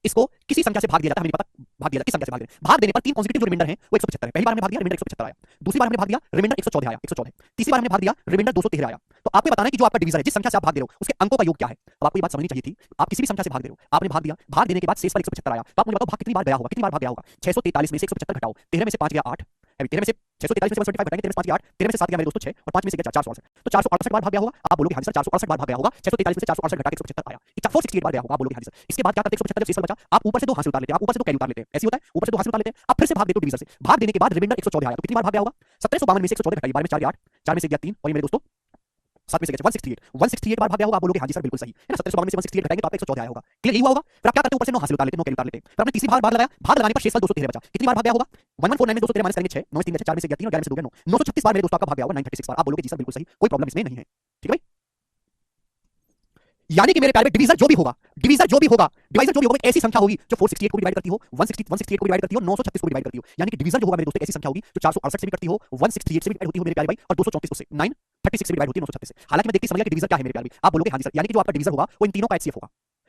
इसको किसी संख्या से भाग दिया जाता है, हमें नहीं पता भाग दिया जाता किस संख्या से भाग देने। भाग देने पर तीन कॉन्सिक्यूटिव जो रिमाइंडर है वो 175 है। पहली बार हमने भाग दिया रिमाइंडर 175 आया, दूसरी बार हमने भाग दिया रिमाइंडर 114 आया 114, तीसरी बार हमने भाग दिया रिमाइंडर 213 आया। तो आपको बताना है कि जो आपका डिवीजर है, जिस संख्या से आप भाग दे रहे हो उसके अंकों का योग क्या है। अब आपको ये बात समझनी चाहिए थी, आप किसी भी संख्या से भाग दे रहे हो, आपने भाग दिया, भाग देने के बाद शेष पर 175 आया, तो आप मुझे बताओ भाग कितनी बार गया होगा, कितनी बार भाग गया होगा? 643 में से 175 घटाओ, 13 में से 5 गया 8, 13 में से 643 में से 175 घटाएंगे, 13 में से 5 गया 8, 13 में से 7 गया मेरे दोस्तों 6 और 5 में से गया 468, तो 468 बार भाग गया होगा। आप बोलोगे हां सर 468 बार भाग गया होगा, 643 में से 468 घटा के 175 आया, 468 बार गया होगा। आप बोलोगे हां सर। इसके बाद क्या करते हैं? 175 जब शेष बचा, आप ऊपर से दो हासिल उतार लेते हैं, आप ऊपर से दो कैरी उतार लेते हैं, ऐसे होता है, ऊपर से दो हासिल उतार लेते हैं, आप फिर से भाग देते हो डिवीजर से। भाग देने के बाद रिमाइंडर 114 आया, तो कितनी बार भाग गया होगा? 1752 में से 114 घटाइए, 12 में 4 गया 8, 4 में से गया 3 और ये मेरे दोस्तों 7 में से गया 168 बार भाग गया होगा। आप बोलोगे हां जी सर बिल्कुल सही है ना, 1752 में से 168 घटाएंगे तो आपका 114 आया होगा। क्लियर यही हुआ होगा? फिर आप क्या करते हो? ऊपर से 9 हासिल उतार लेते हैं, 9 कैरी उतार लेते हैं, फिर आपने तीसरी बार भाग लगाया, भाग लगाने पर शेषफल 213 बचा, कितनी बार भाग गया होगा? 1149 में 213 माइनस करेंगे 6, 9 में 3 गया 4 में से गया 3 और 11 में से 2 गया 9, 936 बार मेरे दोस्तों आपका भाग गया होगा, 936 बार। आप बोलोगे जी सर बिल्कुल सही, कोई प्रॉब्लम इसमें नहीं है, ठीक है भाई। यानी कि मेरे प्यारे डिवीजर जो भी होगा, डिवीजर जो भी होगा, डिवाइजर जो भी होगा, ऐसी संख्या होगी जो 468 को डिवाइड करती हो, 168 को डिवाइड करती हो, 936 को डिवाइड करती हो। यानी कि डिवीजर जो होगा मेरे दोस्तों ऐसी संख्या होगी जो 468 से भी करती हो, 168 से भी डिवाइड होती हो मेरे प्यारे भाई, और 234 से 936 से डिवाइड होती है 936 से। हालांकि मैं देखते समझ गया कि डिवीजर क्या है मेरे प्यारे भाई। आप बोलोगे हां जी सर, यानी कि जो आपका डिवीजर होगा वो इन तीनों का एचसीएफ होगा।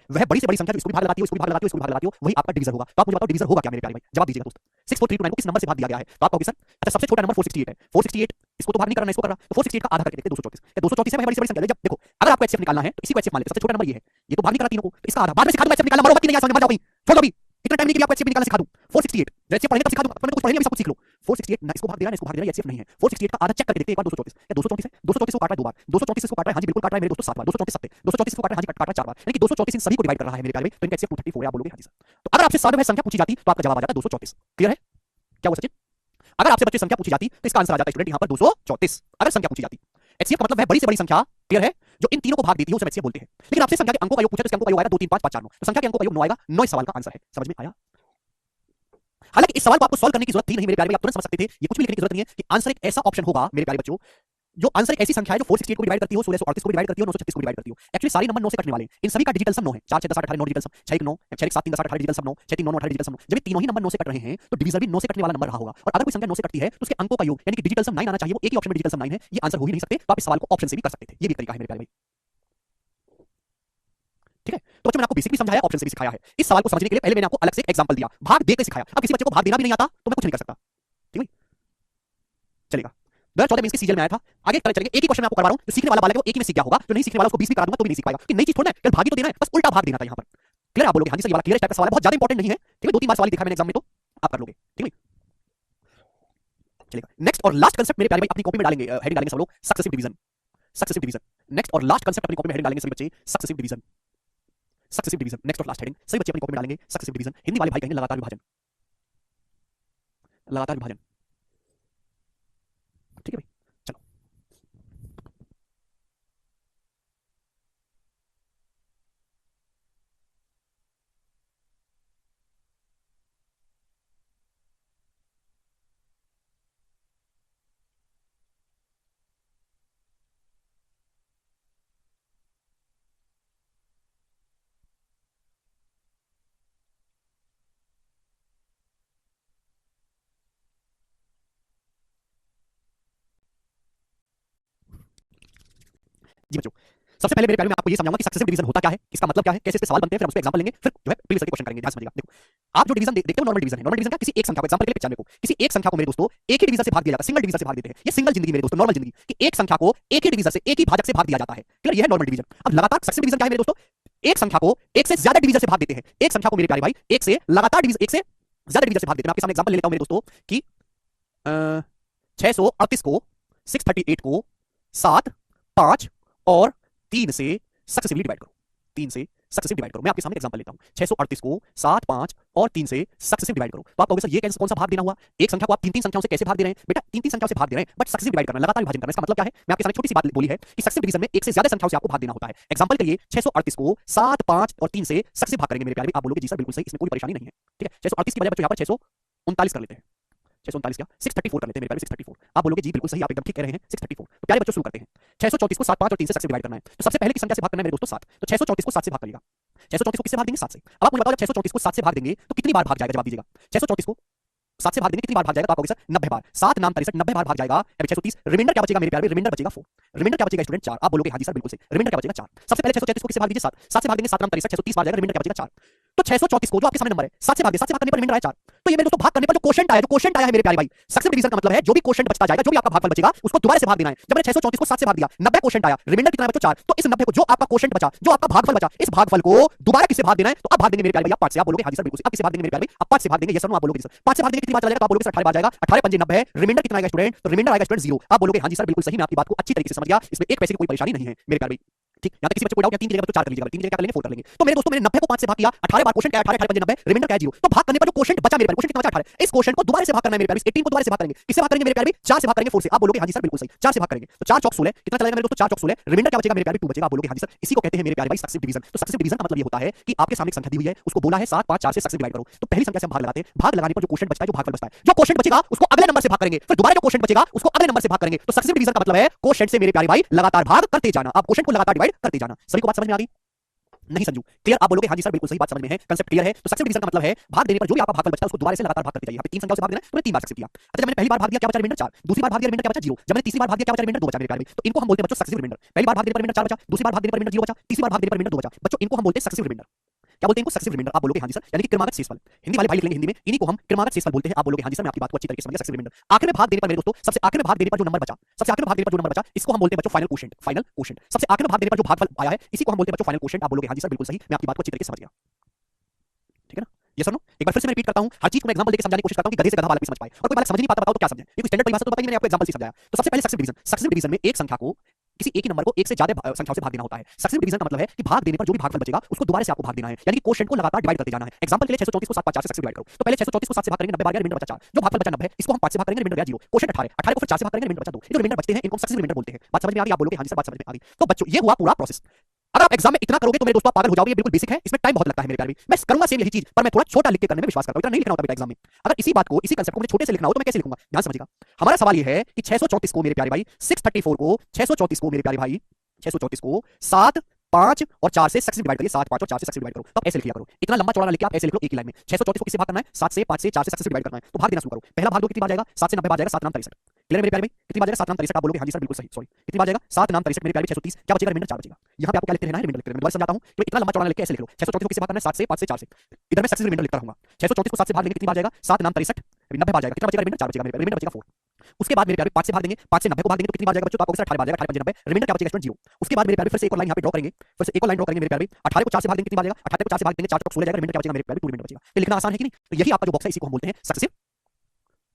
वह बड़ी से बड़ी संख्या जो इसको भी भाग लगाती हो, इसको भी भाग लगाती हो, इसको भी भाग लगाती हो, वही आपका डिवीजर होगा। तो आप मुझे बताओ डिवीजर होगा क्या मेरे प्यारे भाई? जवाब दीजिएगा दोस्त। 6432 को किस नंबर से भाग दिया गया है? तो आप कहोगे सर अच्छा सबसे छोटा नंबर 468 है। 468 इसको तो भाग नहीं करना, इसको करना। तो 468 का आधा करके देखते हैं 234। क्या 234 है बड़ी से बड़ी संख्या? जब देखो अगर आपको एचसीएफ निकालना है तो इसी को एचसीएफ मान लेते हैं। सबसे छोटा नंबर ये है, ये तो भाग नहीं कर रहा तीनों को, तो इसका आधा। बाद में सिखा दूंगा एचसीएफ निकालना, मरो मत नहीं, समझ में आ जाओ भाई, छोड़ दो अभी, इतना टाइम नहीं कि आपको एचसीएफ निकालना सिखा दूं। 468 जब एचसीएफ पढ़ेंगे तब सिखा दूंगा, अपन तो कुछ पढ़ेंगे अभी, सब कुछ सीख लो। 468 ना इसको भाग दे रहा है, इसको भाग दे रहा है, एचसीएफ नहीं है। 468 का आधा चेक करके देखते हैं एक बार 234। क्या 234 है? 234 को काट रहा है दो बार, 234 इसको काट रहा है, हां जी बिल्कुल काट रहा है मेरे दोस्तों 7 बार, 234 सत्ते, 234 को काट रहा है, हां जी काट रहा है 4 बार, यानी कि 234 इन सभी को डिवाइड कर रहा है मेरे प्यारे भाई। तो इनका एचसीएफ 234 है, आप बोलोगे हां जी सर। तो अगर आपसे सर वह संख्या पूछी जाती तो आपका जवाब आ जाता 234। क्लियर है? क्या हुआ सचिन? अगर आपसे बच्चे संख्या पूछी जाती तो इसका आंसर आ जाता स्टूडेंट यहां पर 234, अगर संख्या पूछी जाती। एचसीएफ का मतलब है बड़ी से बड़ी संख्या, क्लियर है, जो इन तीनों को भाग देती है उसे एचसीएफ बोलते हैं। लेकिन आपसे संख्या के अंकों का योग पूछा तो इसके अंकों का योग आएगा 2 3 5 5 4 9, तो संख्या के अंकों का योग 9 आएगा। 9 इस सवाल का आंसर है। समझ में आया? हालांकि इस सवाल को आपको सॉल्व करने की जरूरत थी नहीं मेरे प्यारे भाई, आप तुरंत समझ सकते थे, ये कुछ भी लिखने की जरूरत नहीं है कि आंसर एक ऐसा ऑप्शन होगा मेरे प्यारे बच्चों, जो आंसर एक ऐसी संख्या है जो 468 को डिवाइड करती हो, 1638 को डिवाइड करती हो, 936 को डिवाइड करती हो। एक्चुअली सारे नंबर 9 से कटने वाले हैं, इन सभी का डिजिटल सम 9 है। 4 6 10 8 18 9 डिजिटल सम, 6 1 9 6 1 7 3 10 8 18 डिजिटल सम 9, 6 3 9 9 18 डिजिटल सम 9। जब ये तीनों ही नंबर 9 से कट रहे हैं तो डिवीजर भी 9 से कटने वाला नंबर रहा होगा, और अगर कोई संख्या 9 से कटती है तो उसके अंकों का योग यानी कि डिजिटल सम 9 आना चाहिए, वो एक ही ऑप्शन में डिजिटल सम 9 है, ये आंसर हो ही नहीं सकते। तो आप इस सवाल को ऑप्शन से भी कर सकते थे, ये भी एक तरीका है मेरे प्यारे भाई। ठीक है, तो बच्चों मैंने आपको बेसिक भी समझाया, ऑप्शन से भी सिखाया है। इस सवाल को समझने के लिए पहले मैंने आपको अलग से एग्जांपल दिया, भाग दे के सिखाया। अब किसी बच्चे को भाग देना भी नहीं आता तो मैं कुछ नहीं कर सकता, ठीक है? चलेगा। 2014 में इसके सीजन में आया था। आगे चलेंगे, एक ही क्वेश्चन मैं आपको करवा रहा हूं, जो सीखने वाला बालक है वो एक ही में सीख गया होगा, जो नहीं सीखने वाला उसको 20 भी करा दूंगा तो भी नहीं सीख पाएगा। कि नई चीज थोड़ा है, कल भागी तो देना है, बस उल्टा भाग देना था यहां पर। क्लियर? आप बोलोगे हां जी सर ये वाला क्लियर है, टाइप का सवाल है, बहुत ज्यादा इंपॉर्टेंट नहीं है, ठीक है? 2 3 बार सवाल दिखा मैंने एग्जाम में, तो आप कर लोगे, ठीक है? चलेगा। नेक्स्ट और लास्ट कांसेप्ट मेरे प्यारे भाई अपनी कॉपी में डालेंगे, हेडिंग डालेंगे सब लोग, successive division. Successive division next और लास्ट कांसेप्ट अपनी कॉपी में हेडिंग डालेंगे सभी बच्चे, successive division. Successive division next और लास्ट हेडिंग सभी बच्चे अपनी कॉपी में डालेंगे, सक्सेसिव डिवीजन। हिंदी वाले भाई कहेंगे लगातार विभाजन, लगातार विभाजन, ठीक है भाई? चलो जी बच्चों, सबसे पहले मेरे प्यारे में आपको ये समझाऊंगा कि सक्सेसिव डिवीजन होता क्या है, इसका मतलब क्या है, कैसे इसके सवाल बनते हैं, फिर हम उस पे एग्जांपल लेंगे, फिर जो है प्रीवियस के क्वेश्चन करेंगे। ध्यान समझिएगा। देखो आप जो डिवीजन देखते हो नॉर्मल डिवीजन है। नॉर्मल डिवीजन क्या? किसी एक संख्या को, एग्जांपल के लिए 95 को, किसी एक संख्या को मेरे दोस्तों एक ही डिवीजन से भाग दिया जाता है, सिंगल डिवीजन से भाग देते हैं। ये सिंगल जिंदगी मेरे दोस्तों, नॉर्मल जिंदगी कि एक संख्या को एक ही डिवीजन से, एक ही भाजक से भाग दिया जाता है। क्लियर? ये है नॉर्मल डिवीजन। अब लगातार सक्सेसिव डिवीजन क्या है मेरे दोस्तों? एक संख्या को एक से ज्यादा डिवीजन से भाग देते हैं। एक संख्या को मेरे प्यारे भाई एक से लगातार डिवीजन, एक से ज्यादा डिवीजन से भाग देते हैं। मैं आपके सामने एग्जांपल ले लेता हूं मेरे दोस्तों कि 638 को 638 को 7 5 और 3 से सक्सेसिवली डिवाइड करो। 3 से सक्सेसिव डिवाइड करो। मैं आपके सामने एग्जांपल लेता हूं, 638 को 7 5 और 3 से सक्सेसिव डिवाइड करो। तो आप कहोगे सर ये कौन सा भाग देना हुआ? एक संख्या को आप 3 3 संख्याओं से कैसे भाग दे रहे हैं? बेटा 3 3 संख्याओं से भाग दे रहे हैं, बट सक्सेसिव डिवाइड करना, लगातार विभाजन करना। इसका मतलब क्या है? मैं आपके सामने छोटी सी बात बोली है कि सक्सेसिव डिवीजन में एक से ज्यादा संख्याओं से आपको भाग देना होता है। एग्जांपल के लिए 638 को 7 5 और 3 से सक्सेसिव भाग करेंगे मेरे प्यारे। आप बोलोगे जी सर बिल्कुल सही, इसमें कोई परेशानी नहीं है, ठीक है? 638 की बजाय बच्चों यहां पर 639 कर लेते हैं, 639 क्या 634 कर लेते हैं मेरे प्यारे, 634। आप बोलोगे जी बिल्कुल सही, आप एकदम ठीक कह रहे हैं, 634। तो प्यारे बच्चों शुरू करते हैं। 634 को 7 5 और 3 से सक्सेसिव डिवाइड करना है, तो सबसे पहले की संख्या से भाग करना है मेरे दोस्तों 7। तो 634 को 7 से भाग करिएगा। 634 को किससे भाग देंगे? 7 से। अब आप मुझे बताओ जब 634 को 7 से भाग देंगे तो कितनी बार भाग जाएगा? जवाब दीजिएगा। 634 को 7 से भाग देंगे कितनी बार भाग जाएगा? तो आप कहोगे सर 90 बार। 7 नाम 63 90 बार भाग जाएगा। अभी 630 रिमाइंडर क्या बचेगा मेरे प्यारे? रिमाइंडर बचेगा 4। रिमाइंडर क्या बचेगा स्टूडेंट? 4। आप बोलोगे हां जी सर बिल्कुल सही, रिमाइंडर क्या बचेगा? 4। सबसे पहले 633 को किससे भाग दीजिए? 7। 7 से भाग देंगे 7 नाम 63 630 बार जाएगा, रिमाइंडर क्या बचेगा? 4। तो 634 को जो आपके सामने नंबर है 7 से भाग दे, 7 से भाग करने पर रिमाइंडर आया 4। तो ये मेरे दोस्तों भाग करने पर जो क्वोशंट आया, जो क्वोशंट आया है मेरे प्यारे भाई, सक्सेसिव डिवीजन का मतलब है जो भी क्वोशंट बचता जाएगा, जो भी आपका भागफल बचेगा उसको दोबारा से भाग देना है। जब मैंने 634 को 7 से भाग दिया, 90 क्वोशंट आया, रिमाइंडर कितना है बच्चों? 4। तो इस 90 को जो आपका क्वोशंट बचा, जो आपका भागफल बचा, इस भागफल को दोबारा किससे भाग देना है? तो अब भाग देंगे मेरे प्यारे भाई आप 5 से। आप बोलोगे हां जी सर बिल्कुल सही। अब किससे भाग देंगे मेरे प्यारे भाई? अब 5 से भाग देंगे। Yes sir no? आप बोलोगे सर 5 से भाग देंगे कितनी बार चला जाएगा? तो आप बोलोगे सर 18 बार जाएगा। 18 पंजे 90 है, रिमाइंडर कितना आएगा स्टूडेंट? तो रिमाइंडर आएगा स्टूडेंट 0। आप बोलोगे हां जी सर बिल्कुल सही, मैं आपकी बात को अच्छी तरीके से समझ गया, इसमें एक पैसे की कोई परेशानी नहीं है मेरे प्यारे भाई। ठीक, यहां तक किसी बच्चे को डाउट या 3 की जगह तो 4 कर लीजिएगा, 3 की जगह क्या कर लेंगे 4 कर लेंगे। तो मेरे दोस्तों मैंने 90 को 5 से भाग किया, 18 बार क्वोशंट क्या है? 18 18 पंजे 90, रिमाइंडर क्या है 0। तो भाग करने पर जो क्वोशंट बचा मेरे प्यारे, क्वोशंट कितना बचा? 18। इस क्वोशंट को दोबारा से भाग करना है मेरे प्यारे, 18 को दोबारा से भाग करेंगे। किससे भाग करेंगे मेरे प्यारे? 4 से भाग करेंगे 4 से। आप बोलोगे हां जी सर बिल्कुल सही, 4 से भाग करेंगे। तो 4 चौक 16 कितना चला जाएगा मेरे दोस्तों? 4 चौक 16, रिमाइंडर क्या बचेगा मेरे प्यारे? 2 बचेगा। आप बोलोगे हां जी सर, इसी को कहते हैं मेरे प्यारे भाई सक्सेसिव डिवीजन। तो सक्सेसिव डिवीजन का मतलब ये होता है कि आपके सामने एक संख्या दी हुई है, उसको बोला है 7 5 4 से सक्सेसिव डिवाइड करो। तो पहली संख्या से हम भाग लगाते हैं, भाग लगाने पर जो क्वोशंट बचता है, जो भागफल बचता है, जो क्वोशंट बचेगा उसको अगले नंबर से भाग करेंगे, फिर दोबारा जो क्वोशंट बचेगा उसको अगले नंबर से भाग करेंगे। तो सक्सेसिव डिवीजन का मतलब है क्वोशंट से मेरे प्यारे भाई लगातार भाग करते जाना, आप क्वोशंट को लगातार डिवाइड करते जाना। सभी को बात समझ में आ गई? नहीं संजू, क्लियर? आप बोलोगे हाँ जी सर बिल्कुल सही बात समझ में है, कंसेप्ट क्लियर है। तो सक्सेसिव डिवीजन का मतलब है भाग देने पर जो भी आपका भागफल बचता है उसको दोबारा से लगातार भाग करते जाइए। यहाँ पे 3 संख्याओं से भाग देना है, तो मैंने 3 बार सक्सेसिव किया। अच्छा, जब मैंने पहली बार भाग दिया क्या बचा? रिमाइंडर 4। दूसरी बार भाग दिया रिमाइंडर क्या बचा? 0। जब मैंने तीसरी बार भाग दिया क्या बचा? रिमाइंडर 2 बचा मेरे प्यारे भाई। तो इनको हम बोलते हैं बच्चों सक्सेसिव रिमाइंडर। पहली बार भाग देने पर रिमाइंडर 4 बचा, दूसरी बार भाग देने पर रिमाइंडर 0 बचा, तीसरी बार भाग देने पर रिमाइंडर 2 बचा। बच्चों इनको हम बोलते हैं सक्सेसिव रिमाइंडर। क्या बोलते हैं इनको? Successive remainder. आप बोलोगे हाँ जी सर, यानी कि क्रमागत शेषफल। हिंदी वाले भाई लिख लेंगे हिंदी में, इन्हीं को हम क्रमागत शेषफल बोलते हैं। आप बोलोगे हाँ जी सर, मैं आपकी बात को अच्छी तरीके से समझ गया। सक्सेसिव रिमाइंडर आखिर में भाग देने पर मेरे दोस्तों, सबसे आखिर में भाग देने पर जो नंबर बचा, सबसे आखिर में भाग देने पर जो नंबर बचा, इसको हम बोलते हैं बच्चों फाइनल कोशेंट। फाइनल कोशेंट सबसे आखिर में भाग देने पर जो भागफल आया है इसी को हम बोलते हैं बच्चों फाइनल कोशेंट। आप बोलोगे हाँ जी सर बिल्कुल सही, मैं आपकी बात को अच्छी तरीके से समझ गया। ये सुनो, एक बार फिर से मैं रिपीट करता हूं, हर चीज को मैं एग्जांपल देकर समझाने की कोशिश करता हूं कि गधे से गधा बालक भी समझ पाए। और कोई बालक समझ नहीं पाता बताओ तो क्या समझे? ये कोई स्टैंडर्ड परिभाषा तो बताइए, मैंने आपको एग्जांपल से समझाया। तो सबसे पहले सक्सेसिव डिवीजन। सक्सेसिव डिवीजन में एक संख्या को, किसी एक ही नंबर को एक से ज्यादा संख्याओं से भाग देना होता है। सक्सेसिव डिवीजन का मतलब है कि भाग देने पर जो भी भागफल बचेगा उसको दोबारा से आपको भाग देना है, यानी कि कोशेंट को लगातार डिवाइड करते जाना है। एग्जांपल के लिए 634 को 7 5 4 से सक्सेसिव डिवाइड करो, तो पहले 634 को 7 से भाग करेंगे, 90 बार गया, रिमाइंडर बचा 4। जो भागफल बचा 90 है, इसको हम 5 से भाग करेंगे, रिमाइंडर गया 0। कोशेंट 18, 18 को फिर 4 से भाग करेंगे, रिमाइंडर बचा 2। ये जो रिमाइंडर बचते हैं इनको हम सक्सेसिव रिमाइंडर बोलते हैं। बात समझ में आ गई? आप बोलोगे हाँ जी सर बात समझ में आ गई। तो बच्चों ये हुआ पूरा प्रोसेस। अगर आप एग्जाम में इतना करोगे तो मेरे दोस्तों आप पागल हो जाओगे, ये बिल्कुल बेसिक है, इसमें टाइम बहुत लगता है मेरे प्यारे भाई। मैं करूंगा सेम यही चीज, पर मैं थोड़ा छोटा लिख के करने में विश्वास करता हूं, इतना नहीं लिखना होता बेटा एग्जाम में। अगर इसी बात को, इसी कांसेप्ट को मुझे छोटे से लिखना हो तो मैं कैसे लिखूंगा? ध्यान समझिएगा। हमारा सवाल ये है कि 634 को मेरे प्यारे भाई, 634 को, 634 को मेरे प्यारे भाई, 634 को 7 5 और 4 से सक्सेसिव डिवाइड करिए। 7 5 और 4 से सक्सेसिव डिवाइड करो, तो आप ऐसे लिख लिया करो। इतना लंबा चौड़ा ना लिख के आप ऐसे लिख लो एक ही लाइन में। 634 को किससे भाग करना है? 7 से, 5 से, 4 से सक्सेसिव डिवाइड करना है, तो भाग देना शुरू करो। पहला भाग दो कितनी बार जाएगा? 7 से 90 बार जाएगा, 7 नाम 63। क्लियर मेरे प्यारे भाई? कितनी बार जाएगा? 7 नाम 63। आप बोलोगे हाँ जी सर बिल्कुल सही, सॉरी कितनी बार जाएगा? 7 नाम 63 मेरे प्यारे 630। क्या बचेगा? रिमाइंडर 4 बचेगा। यहाँ पे आपको क्या लिखते रहना है? रिमाइंडर लिखते रहना है। मैं दोबारा समझाता हूँ कि इतना लंबा चौड़ा लिख के ऐसे लिख लो। 634 को किससे भाग करना है? 7 से, 5 से, 4 से। इधर मैं सक्सेसिव रिमाइंडर लिखता रहूंगा। 634 को 7 से भाग देंगे कितनी बार जाएगा? 7 नाम 63, 90 बार जाएगा, कितना बचेगा? रिमाइंडर 4 बचेगा मेरे, रिमाइंडर बचेगा 4। उसके बाद मेरे प्यारे 5 से भाग देंगे, 5 से 90 को भाग देंगे तो कितनी बार जाएगा बच्चों? तो आपको 18 बार जाएगा, 18 5 90, रिमाइंडर क्या बचेगा? स्टूडेंट 0। उसके बाद मेरे प्यारे फिर से एक और लाइन यहाँ पे ड्रॉ करेंगे, फिर से एक और लाइन ड्रॉ करेंगे मेरे प्यारे। 18 को 4 से भाग देंगे कितनी बार जाएगा? 18 को 4 से भाग देंगे, 4 चौक 16 जाएगा, रिमाइंडर क्या बचेगा मेरे प्यारे? 2 रिमाइंडर बचेगा। ये लिखना आसान है कि नहीं? तो यही आपका जो बॉक्स है इसी को हम बोलते हैं सक्सेसिव,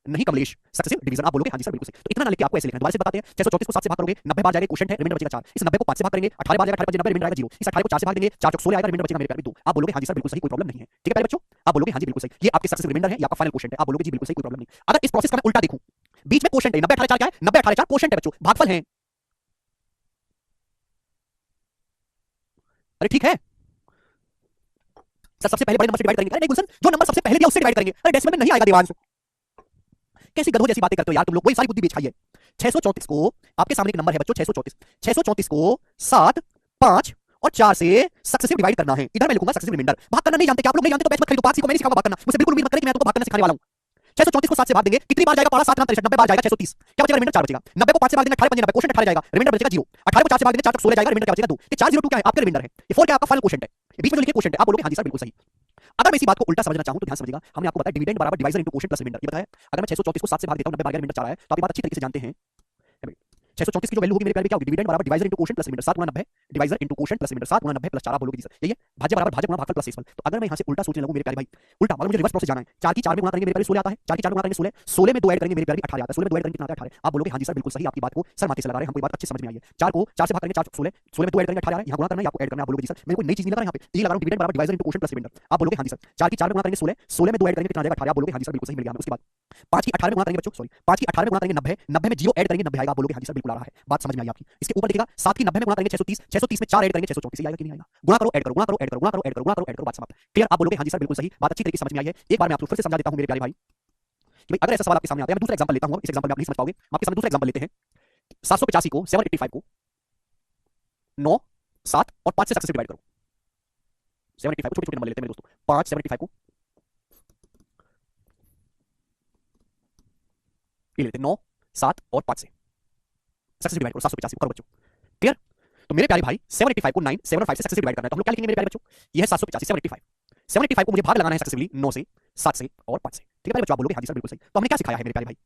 नहीं कमलेश, सक्सेसिव डिवीजन। आप बोलोगे हाँ जी सर बिल्कुल सही। तो इतना ना लिख के आपको ऐसे लिखना है। दोबारा से बताते हैं, 634 को 7 से भाग करोगे, 90 बार जाएगा, क्वोशिएंट है, रिमाइंडर बचेगा 4। इस 90 को 5 से भाग करेंगे, 18 बार जाएगा, 18 5 90, रिमाइंडर आएगा 0। इस 18 को 4 से भाग देंगे, 4 चौक 16 आएगा, रिमाइंडर बचेगा मेरे प्यारे 2। आप बोलोगे हाँ जी सर बिल्कुल सही, कोई प्रॉब्लम नहीं है। ठीक है प्यारे बच्चों, आप बोलोगे हाँ जी बिल्कुल सही। ये आपके सक्सेसिव रिमाइंडर है, ये आपका फाइनल क्वोशिएंट है। आप बोलोगे जी बिल्कुल सही, कोई प्रॉब्लम नहीं। अगर इस प्रोसेस का मैं उल्टा देखूं, बीच में क्वोशिएंट है, 90 18 4 क्या है? 90 18 4 क्वोशिएंट है बच्चों, भागफल है। अरे ठीक है सर, सबसे पहले बड़े नंबर से डिवाइड करेंगे। अरे नहीं गुलशन, जो नंबर सबसे पहले दिया उससे डिवाइड करेंगे। अरे डेसिमल में नहीं आएगा देवांश। कैसी गधों जैसी बातें करते हो यार तुम लोग, वही सारी बुद्धि बेचाई है। 634 को, आपके सामने एक नंबर है बच्चों 634, 634 को 7 5 और 4 से सक्सेसिव डिवाइड करना है। इधर मैं लिखूंगा सक्सेसिव रिमाइंडर। भाग करना नहीं जानते क्या आप लोग? नहीं जानते तो बैच मत खरीदो, भाग सीखो, मैं नहीं सिखाऊंगा भाग करना। मुझे बिल्कुल उम्मीद मत करें कि मैं तुमको भाग करना सिखाने वाला हूं। 634 को 7 से भाग देंगे कितनी बार जाएगा? पारा 7 नाम 63, 90 बार जाएगा 630। क्या बचेगा? रिमाइंडर 4 बचेगा। 90 को 5 से भाग देंगे, 18 5 90, क्वोशिएंट 18 जाएगा, रिमाइंडर बचेगा 0। 18 को 4 से भाग देंगे, 4 16 जाएगा, रिमाइंडर क्या बचेगा 2। ये 402 क्या है? आपका रिमाइंडर है। ये 4 क्या है? आपका फाइनल क्वोशिएंट है। ये बीच में जो लिखे क्वोशिएंट है। आप बोलोगे हाँ जी सर बिल्कुल सही। अगर मैं इसी बात को उल्टा समझना चाहूं तो ध्यान समझिएगा, हमने आपको बताया डिविडेंड बराबर divisor into quotient plus remainder, ये बताया। अगर मैं 634 को 7 से भाग देता हूं, 90 बार गया, रिमाइंडर 4 आया, तो आप ये बात अच्छी तरीके से जानते हैं। 634 की जो वैल्यू होगी मेरे प्यारे क्या होगी? डिविडेंड बराबर divisor into quotient plus remainder, 7 गुना 90 divisor into quotient plus remainder, 7 गुना 90 प्लस 4। आप बोलोगे जी सर यही है। भाज्य बराबर भाजक गुना भागफल प्लस शेषफल। तो अगर मैं यहां से उल्टा सोचने लगूं मेरे प्यारे भाई, उल्टा अगर मुझे रिवर्स प्रोसेस जाना है, 4 की 4 में गुणा करेंगे मेरे प्यारे 16 आता है, 4 की 4 में गुणा करेंगे 16, 16 में 2 ऐड करेंगे मेरे प्यारे 18 आता है, 16 में 2 ऐड करेंगे कितना आता है? 18। आप बोलोगे हाँ जी सर बिल्कुल सही, आपकी बात को सर माथे से लगा रहे हैं, हमको ये बात अच्छी समझ में आई है। 4 को 4 से भाग करेंगे, 4 16, 16 में 2 ऐड करेंगे 18 आ रहा है, यहां गुणा करना है, आपको ऐड करना है। आप बोलोगे जी सर मेरे को नई चीज नहीं लगा रहा है, यहां पे ये लगा रहा हूं डिविडेंड बराबर divisor into quotient plus remainder. आप बोलोगे हाँ जी सर 4 की 4 में गुणा करेंगे 16, 16 में 2 ऐड करेंगे कितना आ जाएगा? 18। आप बोलोगे हाँ जी सर बिल्कुल सही, मिल गया हमें। उसके बाद 5 की 18 में गुणा करेंगे बच्चों, सॉरी 5 की 18 में गुणा करेंगे 90, 90 में 0 ऐड करेंगे 90 आएगा। आप बोलोगे हाँ जी सर बिल्कुल आ रहा है, बात समझ में आई आपकी। इसके ऊपर देखिएगा 7 की 90 में गुणा करेंगे 630, 630 में 4 ऐड करेंगे 634, आएगा कि नहीं आएगा? गुणा करो ऐड करो, गुणा करो ऐड करो, गुणा करो ऐड करो, गुणा करो ऐड करो, बात समाप्त। क्लियर? आप बोलोगे हाँ जी सर बिल्कुल सही, बात अच्छी तरीके से समझ में आई है। एक बार मैं आपको फिर से समझा देता हूं मेरे प्यारे भाई कि भाई अगर ऐसा सवाल आपके सामने आता है, मैं दूसरा एग्जांपल लेता हूं, इस एग्जांपल में आप नहीं समझ पाओगे, हम आपके सामने दूसरा एग्जांपल लेते हैं। 785 को 785 को 9 7 और 5 से सक्सेसिव डिवाइड करो। 785 को छोटे छोटे नंबर लेते हैं मेरे दोस्तों, 5 785 को ये लेते हैं 9 7 और 5 से सक्सेसिव डिवाइड करो, 785 को करो बच्चों। क्लियर? तो मेरे प्यारे भाई 785 को 9 7 और 5 से सक्सेसिव डिवाइड करना है, तो हम लोग क्या लिखेंगे मेरे प्यारे बच्चों? ये है 785 785, 785 को मुझे भाग लगाना है सक्सेसिवली 9 से 7 से और 5 से। ठीक है प्यारे बच्चों, आप बोलोगे हाँ जी सर बिल्कुल सही। तो हमने क्या सिखाया है मेरे प्यारे भाई?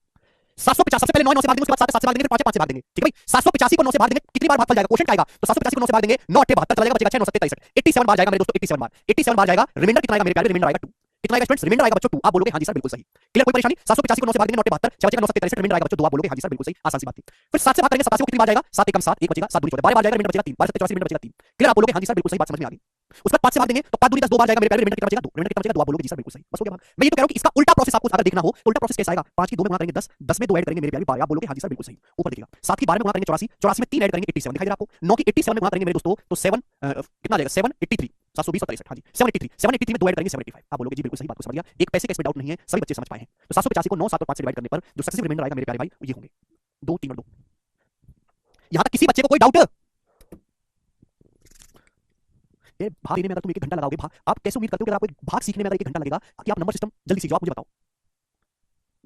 750 सबसे पहले 9 9 से भाग देंगे, उसके बाद 7 7 से भाग देंगे, फिर 5 5 से भाग देंगे। ठीक है भाई, 785 को 9 से भाग देंगे, कितनी बार भागफल जाएगा? क्वोशिएंट आएगा, तो 785 को 9 से भाग देंगे, 9 8 72 चला जाएगा, बचेगा 6 9 7 63, 87 बार जाएगा मेरे दोस्तों, 87 बार, 87 बार जाएगा। रिमाइंडर कितना आएगा मेरे प्यारे? रिमाइंडर आएगा 2। कितना आएगा स्टूडेंट्स? रिमाइंडर आएगा बच्चों 2। आप बोलोगे हाँ जी सर बिल्कुल सही। क्लियर? कोई परेशानी? 785 को 9 से भाग देंगे, 9 8 72 बचेगा 9 7 63, रिमाइंडर आएगा बच्चों 2। आप बोलोगे हाँ जी सर बिल्कुल सही, आसान सी बात थी। फिर 7 से भाग करेंगे 87 को, कितनी बार जाएगा? 7 1 7, 1 बचेगा, 7 2 14 12 बार जाएगा, रिमाइंडर बचेगा 3, 12 7 84, रिमाइंडर बचेगा 3। क्लियर? आप बोलोगे हाँ जी सर बिल्कुल सही, बात समझ में आ गई। उसके बाद 5 से भाग देंगे तो 5 दूनी 10, 2 बार जाएगा मेरे प्यारे, रिमाइंडर कितना बचेगा? 2, रिमाइंडर कितना बचेगा? 2। आप बोलोगे जी सर बिल्कुल सही, बस हो गया भाग। मैं ये तो कह रहा हूं कि इसका उल्टा प्रोसेस आपको अगर देखना हो तो उल्टा प्रोसेस कैसा आएगा? 5 की 2 में गुणा करेंगे 10, 10 में 2 ऐड करेंगे मेरे प्यारे 12। आप बोलोगे हाँ जी सर बिल्कुल सही। ऊपर देखिएगा 7 की 12 में गुणा करेंगे 84, 84 में 3 ऐड करेंगे 87, दिखाई दे रहा है आपको? 9 की 87 में गुणा करेंगे मेरे दोस्तों तो 7 कितना आ जाएगा? 783, 720 और 63, हाँ जी 783, 783 में 2 ऐड करेंगे 75। आप बोलोगे जी बिल्कुल सही, बात को समझ गया। एक पैसे का इसमें डाउट नहीं है, सभी बच्चे समझ पाए हैं। तो 785 को 9 7 और 5 से डिवाइड करने पर जो सक्सेसिव रिमाइंडर आएगा मेरे प्यारे भाई ये होंगे 2 3 और 2। यहां तक किसी बच्चे को कोई डाउट? ये भाग लेने में अगर तुम 1 घंटा लगाओगे, आप कैसे उम्मीद करते हो कि आपको भाग सीखने में अगर 1 घंटा लगेगा कि आप नंबर सिस्टम जल्दी सीख जाओ? आप मुझे बताओ।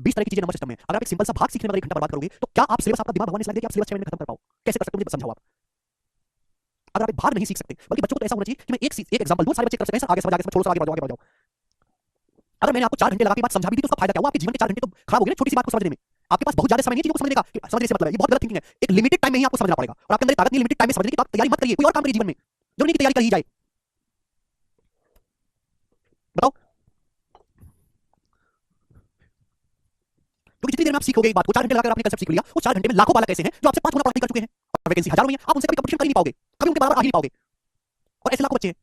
20 तरह की चीजें नंबर सिस्टम में, अगर आप एक सिंपल सा भाग सीखने में अगर 1 घंटा बर्बाद करोगे तो क्या आप सिलेबस, आपका दिमाग भगवान ने सलाह दिया कि आप सिलेबस 6 महीने में खत्म कर पाओ? कैसे कर सकते हो मुझे समझाओ आप। अगर आप एक भाग नहीं सीख सकते, बल्कि बच्चों को तो ऐसा होना चाहिए कि मैं एक एग्जांपल दूं, सारे बच्चे कर सकते हैं सर, आगे समझ, आगे समझ, छोड़ो सर, आगे बढ़ो। अगर मैंने आपको 4 घंटे लगा के बात समझा भी दी तो उसका फायदा क्या हुआ? आपके जीवन के 4 घंटे तो खराब हो गए ना छोटी सी बात को समझने में। आपके पास बहुत ज्यादा समय नहीं है चीजों को समझने का, समझने से मतलब है, ये बहुत गलत थिंकिंग है। एक लिमिटेड टाइम में ही आपको समझना पड़ेगा, और आपके अंदर ताकत नहीं लिमिटेड टाइम में समझने की, तो आप तैयारी मत करिए, कोई और काम करिए जीवन में, जो नहीं की तैयारी कर ही जाए। बताओ, क्योंकि जितनी देर में आप सीखोगे एक बात को, 4 घंटे लगाकर आपने कंसेप्ट सीख लिया, वो 4 घंटे में लाखों बालक ऐसे हैं जो आपसे 5 गुना पढ़ाई कर चुके हैं, और वैकेंसी हजारों में है, आप उनसे कभी कंपटीशन कर ही नहीं पाओगे, कभी उनके बराबर आ ही नहीं पाओगे, और ऐसे लाखों बच्चे हैं।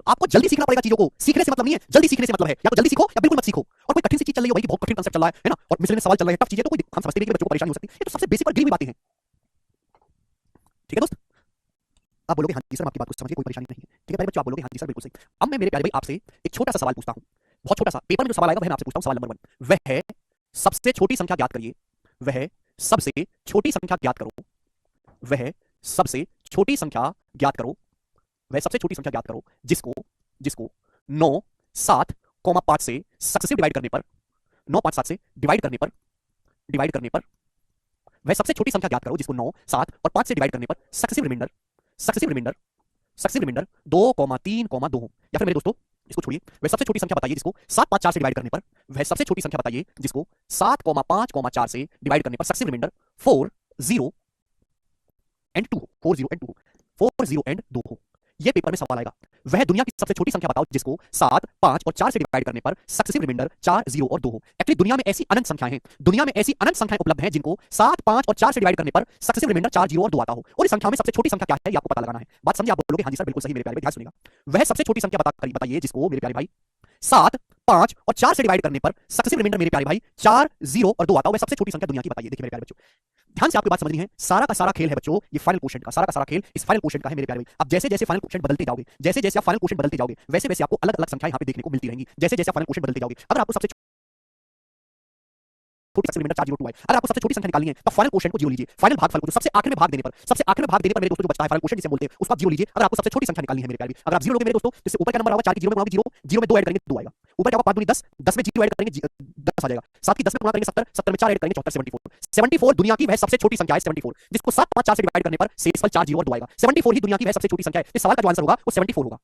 आपको जल्दी सीखना पड़ेगा चीजों को, सीखने से मतलब नहीं है, जल्दी सीखने से मतलब है या तो जल्दी सीखो या बिल्कुल मत सीखो। और कोई कठिन सी चीज चल रही हो भाई कि बहुत कठिन कांसेप्ट चल रहा है ना, और मिसलेनियस सवाल चल रहे हैं, टफ चीजें, तो कोई हम समझते हैं कि बच्चों को परेशानी हो सकती है, ये तो सबसे बेसिक और गिरी हुई बातें हैं। ठीक है दोस्त, आप बोलोगे हाँ जी सर, आपकी बात को समझिए, कोई परेशानी नहीं है। ठीक है प्यारे बच्चों, आप बोलोगे हाँ जी सर बिल्कुल सही। अब मैं मेरे प्यारे भाई आपसे एक छोटा सा सवाल पूछता हूं, बहुत छोटा सा, पेपर में जो सवाल आएगा वह मैं आपसे पूछता हूं। सवाल नंबर 1 वह है, सबसे छोटी संख्या ज्ञात करिए। वह सबसे छोटी संख्या ज्ञात करो। वह सबसे छोटी संख्या ज्ञात करो। वह सबसे छोटी संख्या ज्ञात करो जिसको जिसको 9 7 5 से सक्सेसिव डिवाइड करने पर, 9 5 7 से डिवाइड करने पर वह सबसे छोटी संख्या ज्ञात करो जिसको 9 7 और 5 से डिवाइड करने पर सक्सेसिव रिमाइंडर 2 3 2 हो। या फिर मेरे दोस्तों इसको छोड़िए, वह सबसे छोटी संख्या बताइए जिसको 7 5 4 से डिवाइड करने पर, वह सबसे छोटी संख्या बताइए जिसको 7 5 4 से डिवाइड करने पर सक्सेसिव रिमाइंडर 4 0 एंड 2 हो। ये पेपर में सवाल आएगा। वह दुनिया की सबसे छोटी संख्या बताओ जिसको 7 5 और 4 से डिवाइड करने पर सक्सेसिव रिमाइंडर 4 0 और 2 हो। एक्चुअली दुनिया में ऐसी अनंत संख्याएं हैं, दुनिया में ऐसी अनंत संख्याएं उपलब्ध हैं जिनको 7 5 और 4 से डिवाइड करने पर सक्सेसिव रिमाइंडर 4 0 और 2 आता हो, और इस संख्या में सबसे छोटी संख्या क्या है ये आपको पता लगाना है। बात समझिए? आप बोलोगे हाँ जी सर बिल्कुल सही मेरे प्यारे भाई, ध्यान सुनिएगा। वह सबसे छोटी संख्या बताइए जिसको मेरे प्यारे भाई 7 5 और 4 से डिवाइड करने पर सक्सेसिव रिमाइंडर मेरे प्यारे भाई 4 0 और 2 आता हो, वह सबसे छोटी संख्या दुनिया की बताइए। देखिए मेरे प्यारे बच्चों, ध्यान से आपको बात समझनी है, सारा का सारा खेल है बच्चों, ये फाइनल क्वेश्चन का सारा का सारा खेल इस फाइनल क्वेश्चन का है मेरे प्यारे भाई। अब जैसे जैसे फाइनल क्वेश्चन बदलते जाओगे, जैसे जैसे आप फाइनल क्वेश्चन बदलते जाओगे, वैसे वैसे आपको अलग अलग संख्याएं यहाँ पे देखने को मिलती रहेंगी, जैसे जैसे फाइनल क्वेश्चन बदलते जाओगे। अगर आपको सबसे छोटी रिमाइंडर 4 0 2 है, अगर आपको सबसे छोटी संख्या निकालनी है तो फाइनल क्वेश्चन को जियो लीजिए, फाइनल भागफल को सबसे आखिर में भाग देने पर मेरे दोस्तों जो बचता है फाइनल क्वेश्चन जिसे बोलते हैं उसको आप जियो लीजिए। अगर आपको सबसे छोटी संख्या निकालनी है मेरे प्यारे, अगर आप 0 लोगे मेरे दोस्तों, तो ऊपर का नंबर आएगा 4 की 0 में गुणा 0, 0 में 2 ऐड करेंगे 2 आएगा, ऊपर क्या होगा 5 दूनी 10, 10 में 0 ऐड करेंगे 10 आ जाएगा, 7 की 10 में गुणा करेंगे 70, 70 में 4 ऐड करेंगे 74, 74 दुनिया की वह सबसे छोटी संख्या है 74, जिसको 7 5 4 से डिवाइड करने पर शेषफल 4 0 और 2 आएगा। 74 ही दुनिया की वह सबसे छोटी संख्या है। इस सवाल का जो आंसर होगा वो 74 होगा।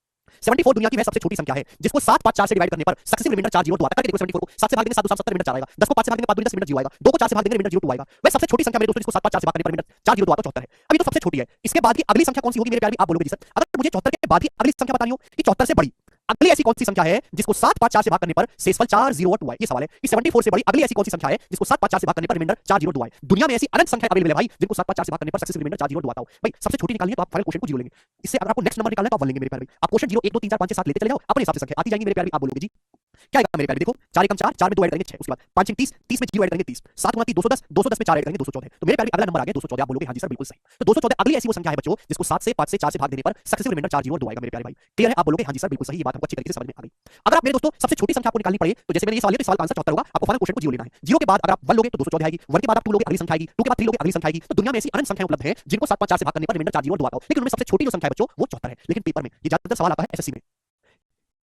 74 दुनिया की वह सबसे छोटी संख्या है जिसको 7 5 4 से डिवाइड करने पर सक्सेसिव रिमाइंडर 4 0 2 आता है। देखो 74 को 7 से भाग देंगे 7 2 7 70 रिमाइंडर 4 आएगा, 10 को 5 से भाग देंगे 5 2 10 रिमाइंडर 0 आएगा, 2 को 4 से भाग देंगे रिमाइंडर 0 2 आएगा। वह सबसे छोटी संख्या मेरे दोस्तों जिसको 7 5 4 से भाग करने पर रिमाइंडर 4 0 2 आता है 74 है। अब ये तो सबसे छोटी है, इसके बाद की अगली संख्या कौन सी होगी मेरे प्यारे? आप बोलोगे जी सर अगर मुझे 74 के बाद की अगली संख्या बतानी हो कि 74 से बड़ी अगली ऐसी कौन सी संख्या है जिसको 7 5 4 से भाग करने पर शेषफल 4 0 और 2 आए, ये सवाल है कि 74 से बड़ी अगली ऐसी कौन सी संख्या है जिसको 7 5 4 से भाग करने पर रिमाइंडर 4 0 2 आए। दुनिया में ऐसी अनंत संख्या अवेलेबल है भाई जिनको 7 5 4 से भाग करने पर सक्सेसिव रिमाइंडर 4 0 2 आता हो। भाई सबसे छोटी निकालनी है तो आप फाइनल क्वेश्चन को 0 लेंगे, इससे अगर आपको नेक्स्ट नंबर निकालना है तो आप 1 लेंगे मेरे प्यारे। आप क्वेश्चन 0 1 2 3 4 5 6 7 लेते चले जाओ, अपने हिसाब से संख्या आती जाएंगी मेरे प्यारे। आप बोलोगे जी क्या आएगा मेरे प्यारे? देखो 4 1 4, 4 में 2 ऐड करेंगे 6, उसके बाद 5 1 30, 30 में 0 ऐड करेंगे 30, 7 गुणा 3 210, 210 में 4 ऐड करेंगे 214। तो मेरे प्यारे अगला नंबर आ गया 214। आप बोलोगे हां जी सर बिल्कुल सही। तो 214 अगली ऐसी वो संख्या है बच्चों जिसको 7 से 5 से 4 से भाग देने पर सक्सेसिव रिमाइंडर 4 0 और 2 आएगा मेरे प्यारे भाई। क्लियर है? आप बोलोगे हां जी सर बिल्कुल सही, ये बात हमको अच्छी तरीके से समझ में आ गई। अगर आप मेरे दोस्तों सबसे छोटी संख्या आपको निकालनी पड़े तो जैसे मैंने ये सवाल लिया तो सवाल का आंसर 74 होगा, आपको फाइनल क्वेश्चन को 0 लेना है। 0 के बाद अगर आप 1 लोगे तो 214 आएगी, 1 के बाद आप 2 लोगे अगली संख्या आएगी, 2 के बाद 3 लोगे अगली संख्या आएगी। तो दुनिया में ऐसी अनंत संख्याएं उपलब्ध हैं जिनको 7 5 4 से भाग करने पर रिमाइंडर 4 0 और 2 आता हो, लेकिन उनमें सबसे छोटी जो संख्या है बच्चों वो 74 है। लेकिन पेपर में ये ज्यादातर सवाल आता है एसएससी में,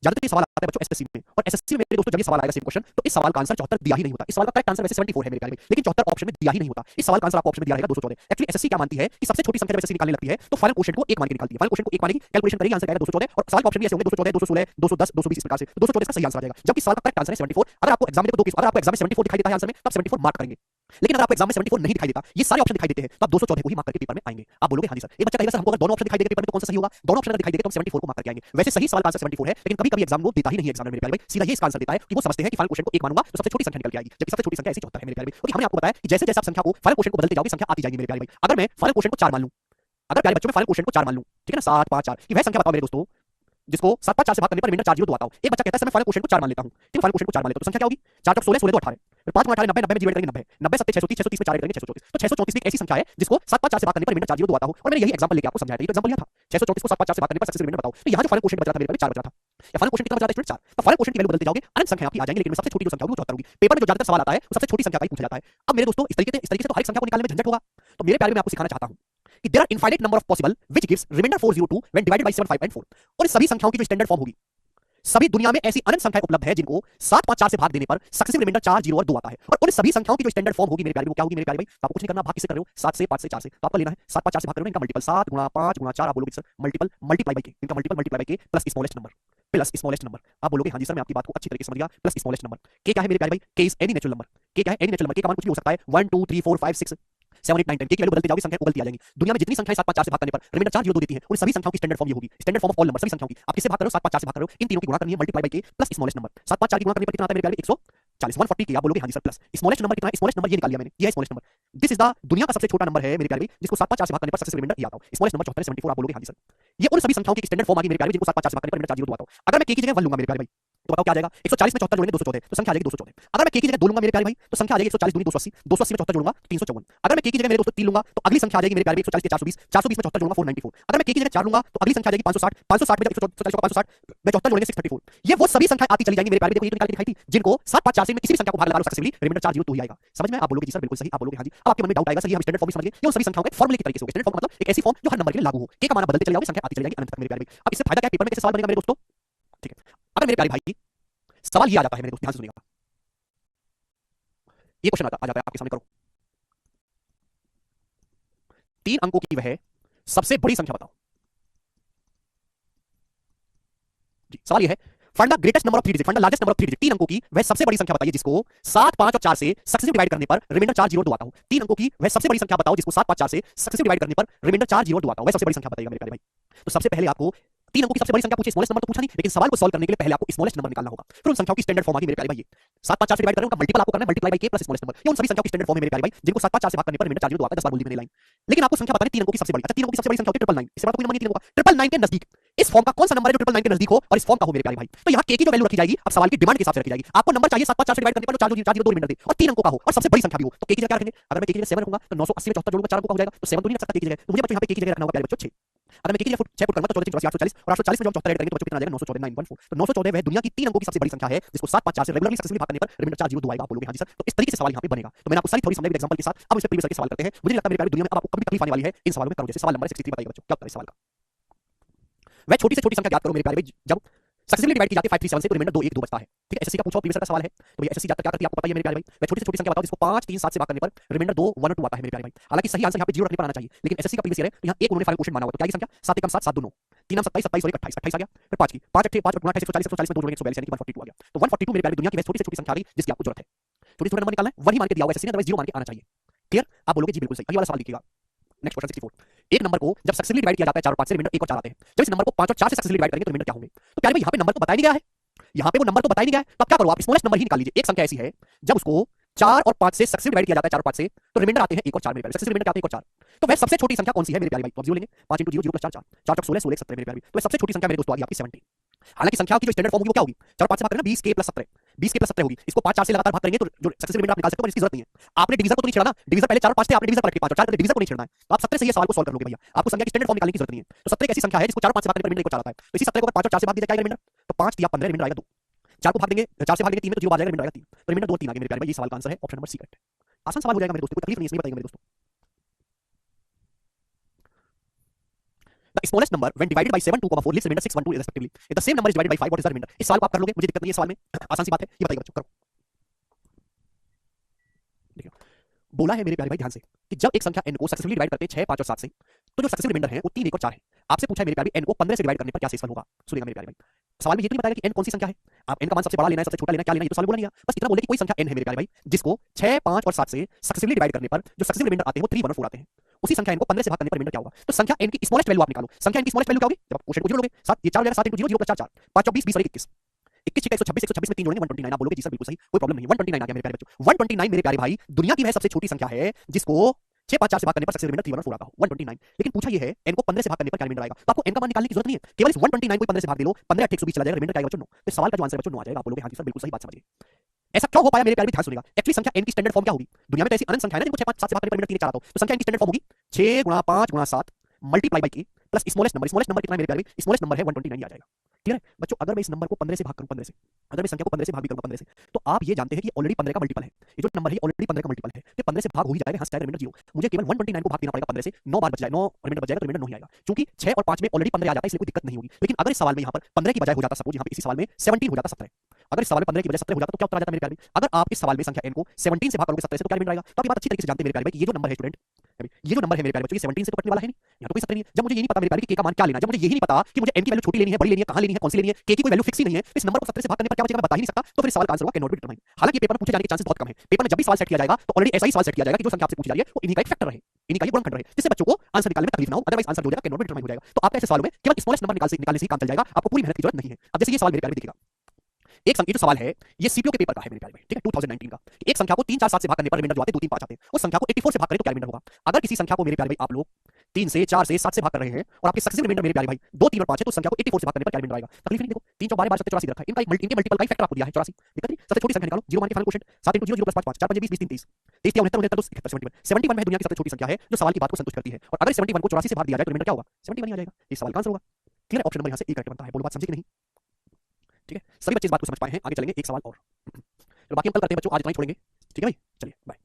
ज्यादातर ये सवाल आता है बच्चों एसएससी में, और एसएससी में मेरे दोस्तों जब ये सवाल आएगा सेम क्वेश्चन तो इस सवाल का आंसर 74 दिया ही नहीं होता। इस सवाल का करेक्ट आंसर वैसे 74 है मेरे प्यारे, लेकिन 74 ऑप्शन में दिया ही नहीं होता। इस सवाल का आंसर आपको ऑप्शन में दिया रहेगा 214। एक्चुअली एसएससी क्या मानती है कि सबसे छोटी संख्या जब एसएससी निकालने लगती है तो फाइनल क्वेश्चन को 1 मान के निकालती है, फाइनल क्वेश्चन को 1 मानेगी, कैलकुलेशन करेगी, आंसर आएगा 214, और सवाल के ऑप्शन भी ऐसे होंगे 214 216 210 220 इस प्रकार से, तो 214 का सही आंसर आ जाएगा, जबकि सवाल का करेक्ट आंसर है 74। अगर आपको एग्जाम में देखो अगर आपको एग्जाम में 74 दिखाई देता है आंसर में तो आप 74 मार्क करेंगे, लेकिन अगर आपको एग्जाम में 74 नहीं दिखाई देता, ये सारे ऑप्शन दिखाई देते हैं तो आप 214 को ही मार्क करके पेपर में आएंगे। आप बोलोगे हां जी सर। एक बच्चा कहेगा सर हमको अगर दोनों ऑप्शन दिखाई देंगे पेपर में तो कौन सा सही होगा? दोनों ऑप्शन अगर दिखाई देंगे तो हम 74 को मार्क करके आएंगे। वैसे सही सवाल का आंसर 74 है, लेकिन कभी-कभी एग्जाम को देता ही नहीं है एग्जाम में मेरे प्यारे भाई, सीधा ये इसका आंसर देता है कि वो समझते हैं कि फाइनल क्वेश्चन को 1 मानूंगा तो सबसे छोटी संख्या निकल के आएगी, जबकि सबसे छोटी संख्या ऐसी 74 है मेरे प्यारे भाई। क्योंकि हमने आपको बताया कि जैसे जैसे आप संख्या को फाइनल क्वेश्चन को बदलते जाओगे संख्या आती जाएगी मेरे प्यारे भाई। अगर मैं फाइनल क्वेश्चन को 4 मान लूं, अगर प्यारे बच्चों में फाइनल क्वेश्चन को 4 मान लूं, ठीक है ना, 7 5 4 की वह संख्या बताओ मेरे दोस्तों जिसको 7 5 4 से भाग करने पर रिमाइंडर 4 0 2 आता हो। एक बच्चा कहता है सर मैं फाइनल क्वेश्चन को 4 मान लेता हूं, ठीक है, फाइनल क्वेश्चन को 4 मान लेता हूं तो संख्या क्या होगी? 4 4 16 16 2 18, फिर 5 18 90 90 में 0 ऐड करेंगे 90 90 7 630 630 में 4 ऐड करेंगे 634। तो 634 एक ऐसी संख्या है जिसको 7 5 4 से भाग करने पर रिमाइंडर 4 0 2 आता हो, और मैंने यही एग्जांपल लेके आपको समझाया था। ये तो एग्जांपल लिया था 634 को 7 5 4 से भाग करने पर सक्सेसिव रिमाइंडर बताओ। तो यहां जो फाइनल क्वेश्चन बच रहा था मेरे पास 4 बच रहा था, या फाइनल क्वेश्चन कितना बच रहा था? 4। तो फाइनल क्वेश्चन की वैल्यू बदलते जाओगे अनंत संख्या आपकी आ जाएंगी, लेकिन सबसे छोटी जो संख्या होगी वो 74 होगी। पेपर में जो ज्यादातर सवाल आता है वो सबसे छोटी संख्या का ही पूछा जाता है। अब मेरे दोस्तों इस तरीके से तो हर एक संख्या को निकालने में झंझट होगा, तो मेरे प्यारे में आपको सिखाना चाहता हूं कि there are infinite number of possible which gives remainder 402 when divided by 7 5 and 4। और इस सभी संख्याओं की जो स्टैंडर्ड फॉर्म होगी, सभी दुनिया में ऐसी अनंत संख्याएं उपलब्ध है जिनको 7 5 4 से भाग देने पर सक्सेसिव रिमाइंडर 4 0 और 2 आता है। और उन सभी संख्याओं की जो स्टैंडर्ड फॉर्म होगी मेरे प्यारे, वो क्या होगी मेरे प्यारे भाई? तो आपको कुछ नहीं करना, भाग किससे कर रहे हो? 7 से 5 से 4 से। तो आपको लेना है 7 5 4 से भाग करोगे, इनका मल्टीपल 7 गुणा 5 गुणा 4, आप बोलोगे सर मल्टीपल मल्टीप्लाई बाय के, इनका मल्टीपल मल्टीप्लाई बाय के plus smallest number, plus smallest number. आप बोलोगे हां जी सर मैं आपकी बात को अच्छी तरीके से समझ गया, प्लस स्मॉलेस्ट नंबर। के क्या है मेरे प्यारे भाई? के इज एनी नेचुरल नंबर। के क्या है? Any natural number. के का मान कुछ भी हो सकता है, 1 2 3 4 5 6 7 8 9 10। के की वैल्यू बदलते जाओगे, संख्या उगलती आ जाएंगी। दुनिया में जितनी संख्याएं 7 5 4 से भाग करने पर रिमाइंडर 4 0 2 देती हैं, उन सभी संख्याओं की स्टैंडर्ड फॉर्म ये होगी। Standard form of all number, सभी संख्याओं की। आप किससे भाग कर रहे हो? 7 5 4 से भाग कर रहे हो, इन तीनों की गुणा करनी है, मल्टीप्लाई बाय के प्लस स्मॉलेस्ट नंबर। 7 5 4 की गुणा करने पर कितना आता है मेरे प्यारे? 140 140 की। आप बोलोगे हां जी सर प्लस स्मॉलेस्ट नंबर कितना है? स्मॉलेस्ट नंबर ये निकाल लिया मैंने, ये है smallest number. This is the दुनिया का सबसे छोटा नंबर है मेरे प्यारे, जिसको 7 5 4 से भाग करने पर सक्सेसिव रिमाइंडर ये आता है। Smallest number 74 74। आप बोलोगे हां जी सर। ये उन सभी संख्याओं की स्टैंडर्ड फॉर्म आ गई मेरे प्यारे, जिनको 7 5 4 से भाग करने पर रिमाइंडर 4 0 2 आता है। अगर मैं के की जगह 1 लूंगा मेरे प्यारे भाई, तो बताओ क्या आ जाएगा? 140 में 74 जोड़ेंगे 214, तो संख्या आ जाएगी 214। अगर मैं के की जगह 2 लूंगा मेरे प्यारे भाई, तो संख्या आ जाएगी 140 दूनी 280, 280 में 74 जोड़ूंगा 354। अगर मैं के की जगह मेरे दोस्तों 3 लूंगा, तो अगली संख्या आ जाएगी मेरे प्यारे 140 के 420, 420 में 74 जोड़ूंगा 494। अगर मैं के की जगह 4 लूंगा, तो अगली संख्या आ जाएगी 560, 560 में 140 का 560 में 74 जोड़ेंगे 634। ये वो सभी संख्याएं आती चली जाएंगी मेरे प्यारे। देखो ये तो निकाल के दिखाई थी, जिनको 7 5 4 से में किसी भी संख्या को भाग लगा लो सक्सेसफुली, रिमाइंडर 4 0 2 ही आएगा। समझ में? आप बोलोगे जी सर बिल्कुल सही। आप बोलोगे हां जी। अब आपके मन में डाउट आएगा, सर ये हम स्टैंडर्ड फॉर्म में समझ गए, ये उन सभी संख्याओं के फॉर्मूले की तरीके से होगा। स्टैंडर्ड फॉर्म मतलब एक ऐसी फॉर्म जो हर नंबर के लिए लागू हो। के का मान बदलते चले जाओगे, संख्या आती चली जाएगी अनंत तक मेरे प्यारे। अब इससे फायदा क्या है? पेपर में कैसे सवाल बनेगा मेरे दोस्तों? ठीक है, अगर मेरे प्यारे भाई सवाल ये आ जाता है मेरे दोस्त, ध्यान से सुनिएगा। ये क्वेश्चन आ जाता है आपके सामने, करो 3 अंकों की वह सबसे बड़ी संख्या बताओ। जी सवाल ये है, find the greatest number of 3 digit, find the largest number of 3 digit. 3 अंकों की वह सबसे बड़ी संख्या बताइए जिसको 7 5 और 4 से सक्सेसिव डिवाइड करने पर रिमाइंडर 4 0 2 आता हो। 3 अंकों की वह सबसे बड़ी संख्या बताओ जिसको 7 5 4 से सक्सेसिव डिवाइड करने पर रिमाइंडर 4 0 2 आता हो। वह सबसे बड़ी संख्या बताइएगा मेरे प्यारे भाई। तो सबसे पहले आपको 3 अंकों की सबसे बड़ी संख्या पूछी, स्मॉलेस्ट नंबर तो पूछा नहीं, लेकिन सवाल को सॉल्व करने के लिए पहले आपको स्मॉलेस्ट नंबर निकालना होगा। फिर उन संख्याओं की स्टैंडर्ड फॉर्म आ गई मेरे प्यारे भाई। 7 5 4 से डिवाइड करें, उनका मल्टीपल आपको करना है, मल्टीप्लाई बाय के प्लस स्मॉलेस्ट नंबर। ये उन सभी संख्याओं की स्टैंडर्ड फॉर्म है मेरे प्यारे भाई, जिनको 7 5 4 से भाग करने पर रिमाइंडर 4 0 2 आता है। 10 बार बोल दी मैंने लाइन, लेकिन आपको संख्या बतानी 3 अंकों की सबसे बड़ी। अच्छा 3 अंकों की सबसे बड़ी संख्या होती है 999, इससे बड़ा कोई नंबर नहीं 3 अंकों का। 999 के नजदीक इस फॉर्म का कौन सा नंबर है जो 999 के नजदीक हो और इस फॉर्म का हो मेरे प्यारे भाई? तो यहाँ के की जो वैल्यू रखी जाएगी, अब सवाल की डिमांड के हिसाब से रखी जाएगी। आपको नंबर चाहिए 7 5 4 से डिवाइड करने पर 4 0 4 0 2 रिमाइंडर दे और 3 अंकों का हो और सबसे बड़ी संख्या भी हो, तो के की जगह क्या रखेंगे? अगर मैं के की जगह 7 रखूंगा तो 980 में 74 जोड़ूंगा 4 अंकों का हो जाएगा, तो 7 तो नहीं रख सकता के की जगह, तो मुझे बच्चों यहाँ पे के की जगह रखना होगा प्यारे बच्चों 6। अगर मैं के की जगह 6 पुट करूंगा तो 14 3 840 और 840 में जब 74 ऐड करेंगे तो बच्चों कितना आ जाएगा? 914 914। तो 914 वह दुनिया की 3 अंकों की सबसे बड़ी संख्या है जिसको 7 5 4 से रेगुलरली सक्सेसफुली भाग करने पर रिमाइंडर 4 0 2 आएगा। आप बोलोगे हां जी सर। तो इस तरीके से सवाल यहाँ पे बनेगा। तो मैंने आपको सारी थ्योरी समझाई एग्जांपल के साथ। अब इस पे प्रीवियस के सवाल करते हैं। मुझे लगता है मेरे प्यारे दुनिया में अब आपको कभी तकलीफ आने वाली है इन सवालों में। करो जैसे सवाल नंबर 63 बताइए बच्चों, क्या उत्तर है इस सवाल का? वह छोटी से छोटी संख्या ज्ञात करो मेरे प्यारे भाई जब सक्सेसफुली डिवाइड की जाती है 537 से, तो रिमाइंडर 2 1 2 बचता है। ठीक है, एसएससी का पूछा प्रीवियस का सवाल है, तो भैया एसएससी ज्यादा क्या करती है आपको पता ही है मेरे प्यारे भाई। वह छोटी से छोटी संख्या बताओ जिसको 5 3 7 से भाग करने पर रिमाइंडर 2 1 और 2 आता है मेरे प्यारे भाई। हालांकि सही आंसर यहाँ पे 0 रखने पर आना चाहिए, लेकिन एसएससी का प्रीवियस ईयर है तो यहाँ एक उन्होंने फाइनल क्वेश्चन माना हुआ। तो क्या की संख्या? 7 1 7 7 2 9 3 27 27 और 28 28 आ गया। फिर 5 की 5 8 5 गुणा 28 140 140 में 2 जोड़ेंगे 142 यानी कि 142 आ गया। तो 142 मेरे प्यारे दुनिया की वह छोटी से छोटी संख्या आ गई जिसकी आपको जरूरत है। छोटे छोटे नंबर निकालना है, 1 ही मान के दिया हुआ है एसएससी ने, अदरवाइज 0 मान के आना चाहिए। क्लियर? आप बोलोगे जी बिल्कुल सही। अगली वाला सवाल देखिएगा, नेक्स्ट क्वेश्चन 64। एक नंबर को जब सक्सेसफुली डिवाइड किया जाता है 4 और 5 से, रिमाइंडर 1 और 4 आते हैं। जब इस नंबर को 5 और 4 से सक्सेसफुली डिवाइड करेंगे तो रिमाइंडर क्या होंगे? तो प्यारे भाई यहाँ पे नंबर तो बताया नहीं गया है, यहाँ पे वो नंबर तो बताया नहीं गया है, तो आप क्या करो? आप स्मॉलेस्ट नंबर ही निकाल लीजिए। एक संख्या ऐसी है जब उसको 4 और 5 से सक्सेसफुली डिवाइड किया जाता है 4 और 5 से, तो रिमाइंडर आते हैं 1 और 4 मेरे प्यारे। सक्सेसफुली रिमाइंडर आते हैं 1 और 4, तो वह सबसे छोटी संख्या कौन सी है मेरे प्यारे भाई? तो आप 0 लेंगे, 5 × 0 0 + 4 4 4 4 16 16 17 मेरे प्यारे भाई। तो वह सबसे छोटी संख्या मेरे दोस्तों आ गई आपकी 17। हालांकि संख्या की जो स्टैंडर्ड फॉर्म होगी वो क्या होगी? 4 5 से भाग करना 20 के + 17 20 के + 17 होगी। इसको 5 4 से लगातार भाग करेंगे तो जो सक्सेसफुल रिमाइंडर आप निकाल सकते हो, पर इसकी जरूरत नहीं है। आपने डिवीजर को तो नहीं छेड़ना, डिवीजर पहले 4 और 5 थे, आपने डिवीजर पलट के 5 और 4 कर डिवीजर को नहीं छेड़ना है। तो आप 17 से ये सवाल को सॉल्व कर लोगे भैया। आपको संख्या की स्टैंडर्ड फॉर्म निकालने की जरूरत नहीं है। तो 17 एक ऐसी संख्या है जिसको 4 और 5 से भाग करने पर रिमाइंडर 1 और 4 आता है। तो इसी 17 को अगर 5 और 4 से भाग दिया जाएगा रिमाइंडर, तो 5 3 15 रिमाइंडर आएगा 2। 4 को भाग देंगे, 4 से भाग देंगे 3 में तो 0 आ जाएगा, रिमाइंडर आएगा 3। तो रिमाइंडर 2 और 3 आ गए मेरे प्यारे भाई। ये सवाल का आंसर है ऑप्शन नंबर सी करेक्ट है। आसान सवाल हो जाएगा मेरे दोस्तों, कोई तकलीफ नहीं है, बताइएगा मेरे दोस्तों। The smallest number when divided by 7 2, 4 leaves remainder 6 1 2 respectively. If the same number is divided by 5, what is the remainder? इस सवाल को आप कर लोगे, मुझे दिक्कत नहीं है सवाल में, आसान सी बात है। ये बताइए बच्चों, करो। देखिए बोला है मेरे प्यारे भाई ध्यान से कि जब एक संख्या n को सक्सेसफुली डिवाइड करते हैं 6 5 और 7 से, तो जो सक्सेसिव रिमाइंडर है वो 3 1 और 4 है। आपसे पूछा है मेरे प्यारे भाई n को 15 से डिवाइड करने पर क्या शेषफल होगा? सुनिएगा मेरे प्यारे भाई, सवाल में ये तो नहीं बताया कि n कौन सी संख्या है। आप n का मान सबसे बड़ा लेना है सबसे छोटा लेना है, क्या लेना है ये तो सवाल बोला नहीं है। बस इतना बोले कि कोई संख्या n है मेरे प्यारे भाई जिसको 6 5 और 7 से सक्सेसफुली डिवाइड करने पर जो सक्सेसिव रिमाइंडर आते हैं वो 3 1 और 4 आते हैं। उसी संख्या n को 15 से भाग करने पर रिमाइंडर क्या होगा? तो संख्या n की स्मॉलेस्ट वैल्यू आप निकालो। संख्या n की स्मॉलेस्ट वैल्यू क्या होगी? जब आप क्वेश्चन को 0 लोगे, 7 ये 4 हो जाएगा, 7 × 0 0 + 4 4 5 24 20 और 21 21 6 126 126 में 3 जोड़ेंगे 129। आप बोलोगे जी सर बिल्कुल सही, कोई प्रॉब्लम नहीं है। 129 आ गया मेरे प्यारे बच्चों। 129 मेरे प्यारे भाई दुनिया की वह सबसे छोटी संख्या है जिसको 6 5 4 से भाग करने पर सक्सेसिव रिमाइंडर 3 1 4 आता हो 129। लेकिन पूछा ये है n को 15 से भाग करने पर क्या रिमाइंडर आएगा? तो आपको n का मान निकालने की जरूरत नहीं है, केवल इस 129 को 15 से भाग दे लो, 15 8 120 चला जाएगा, रिमाइंडर क्या आएगा बच्चों? 9। तो सवाल का जो आंसर बच्चों 9 आ जाएगा। आप बोलोगे हां जी सर बिल्कुल सही बात समझिए। ऐसा क्यों हो पाया मेरे प्यारे भी ध्यान सुनिएगा। एक्चुअली संख्या n की स्टैंडर्ड फॉर्म क्या होगी? दुनिया में तो ऐसी अनंत संख्या है ना जिनको 6 5 7 से भाग करने पर रिमाइंडर 3 4 आता हो। तो संख्या n की स्टैंडर्ड फॉर्म होगी 6 × 5 × 7 multiply by k plus smallest number. Smallest number कितना है मेरे प्यारे? स्मॉलेस्ट नंबर है 129 आ जाएगा। क्लियर है बच्चों? अगर मैं इस नंबर को 15 से भाग करूं, 15 से, अगर मैं संख्या को 15 से भाग भी करूंगा 15 से, तो आप ये जानते हैं कि ऑलरेडी 15 का मल्टीपल है। ये जो नंबर है ऑलरेडी 15 का मल्टीपल है, तो 15 से भाग हो ही जाएगा, यहां से रिमाइंडर 0। मुझे केवल 129 को भाग देना पड़ेगा 15 से, 9 बार बच जाए, 9 रिमाइंडर बच जाएगा, तो रिमाइंडर 9 ही आएगा। क्योंकि 6 और 5 में ऑलरेडी 15 आ जाता है, इसलिए कोई दिक्कत नहीं होगी। लेकिन अगर इस सवाल में यहां पर 15 की बजाय हो जाता, सपोज यहां पे इसी सवाल में 17 हो जाता, 17, अगर इस सवाल में 15 की बजाय 17 हो जाता तो क्या उत्तर आ जाता मेरे प्यारे भाई? अगर आप इस सवाल में संख्या n को 17 से भाग करोगे 17 से, तो क्या रिमाइंडर आएगा? तो आप ये बात अच्छी तरीके से जानते हैं मेरे प्यारे भाई कि ये जो नंबर है स्टूडेंट, ये जो नंबर है मेरे प्यारे बच्चों, ये 17 से तो कटने वाला है नहीं, यहाँ तो कोई 17 नहीं है। जब मुझे ये नहीं पता मेरे प्यारे कि k का मान क्या लेना है, जब मुझे यही नहीं पता कि मुझे n की वैल्यू छोटी लेनी है, बड़ी लेनी है, कहां लेनी है, कौन सी लेनी है, k की कोई वैल्यू फिक्स ही नहीं है, इस नंबर को 17 से भाग करने पर क्या बचेगा मैं बता ही नहीं सकता, तो फिर इस सवाल का आंसर होगा कैन नॉट बी डिटरमाइन। हालांकि पेपर में पूछे जाने के चांसेस बहुत कम है। पेपर में जब भी सवाल सेट किया जाएगा तो ऑलरेडी ऐसा ही सवाल सेट किया जाएगा कि जो संख्या आपसे पूछी जा रही है वो इन्हीं का एक फैक्टर रहे, इन्हीं का एक गुणनखंड रहे, जिससे बच्चों को आंसर निकालने में तकलीफ ना हो। अदरवाइज आंसर हो जाएगा कैन नॉट बी डिटरमाइन हो जाएगा। तो आपका ऐसे सवालों में केवल स्मॉलेस्ट नंबर निकालने से ही काम चल जाएगा, आपको पूरी मेहनत की जरूरत नहीं है। अब जैसे ये सवाल मेरे प्यारे में देखिएगा, एक संख्या जो सवाल है ये सीपीओ के पेपर का है मेरे प्यारे में, ठीक है, 2019 का। एक संख्या को 3 4 7 से भाग करने पर रिमाइंडर जो आते हैं 2 3 5 आते हैं, उस संख्या को 84 से भाग करें तो क्या रिमाइंडर होगा? अगर किसी संख्या को मेरे प्यारे भाई आप लोग 3 से 4 से 7 से भाग कर रहे हैं और आपके सक्सेसिव रिमाइंडर मेरे प्यारे भाई 2 3 और 5 है, तो उस संख्या को 84 से भाग करने पर क्या रिमाइंडर आएगा? तकलीफ नहीं, देखो 3 4 12 12 84 रखा है, इनका इनके मल्टीपल का फैक्टर आपको दिया है 84, दिक्कत नहीं। सबसे छोटी संख्या निकालो, 0 मान के फाइनल क्वोशिएंट 7 × 0 0 + 5 5 4 5 20 20 3 30 30 69 69 71 71 है, दुनिया की सबसे छोटी संख्या है जो सवाल की बात को संतुष्ट करती है। और अगर 71 को 84 से भाग दिया जाए तो रिमाइंडर क्या होगा? 71 ही आ जाएगा। इस सवाल का आंसर होगा। क्लियर है? ऑप्शन नंबर यहां से ए करेक्ट बनता है। बोलो बात समझे कि नहीं? ठीक है, सभी बच्चे इस बात को समझ पाए हैं? आगे चलेंगे एक सवाल और। तो बाकी हम कल करते हैं बच्चों, आज इतना ही छोड़ेंगे। ठीक है भाई, चलिए बाय।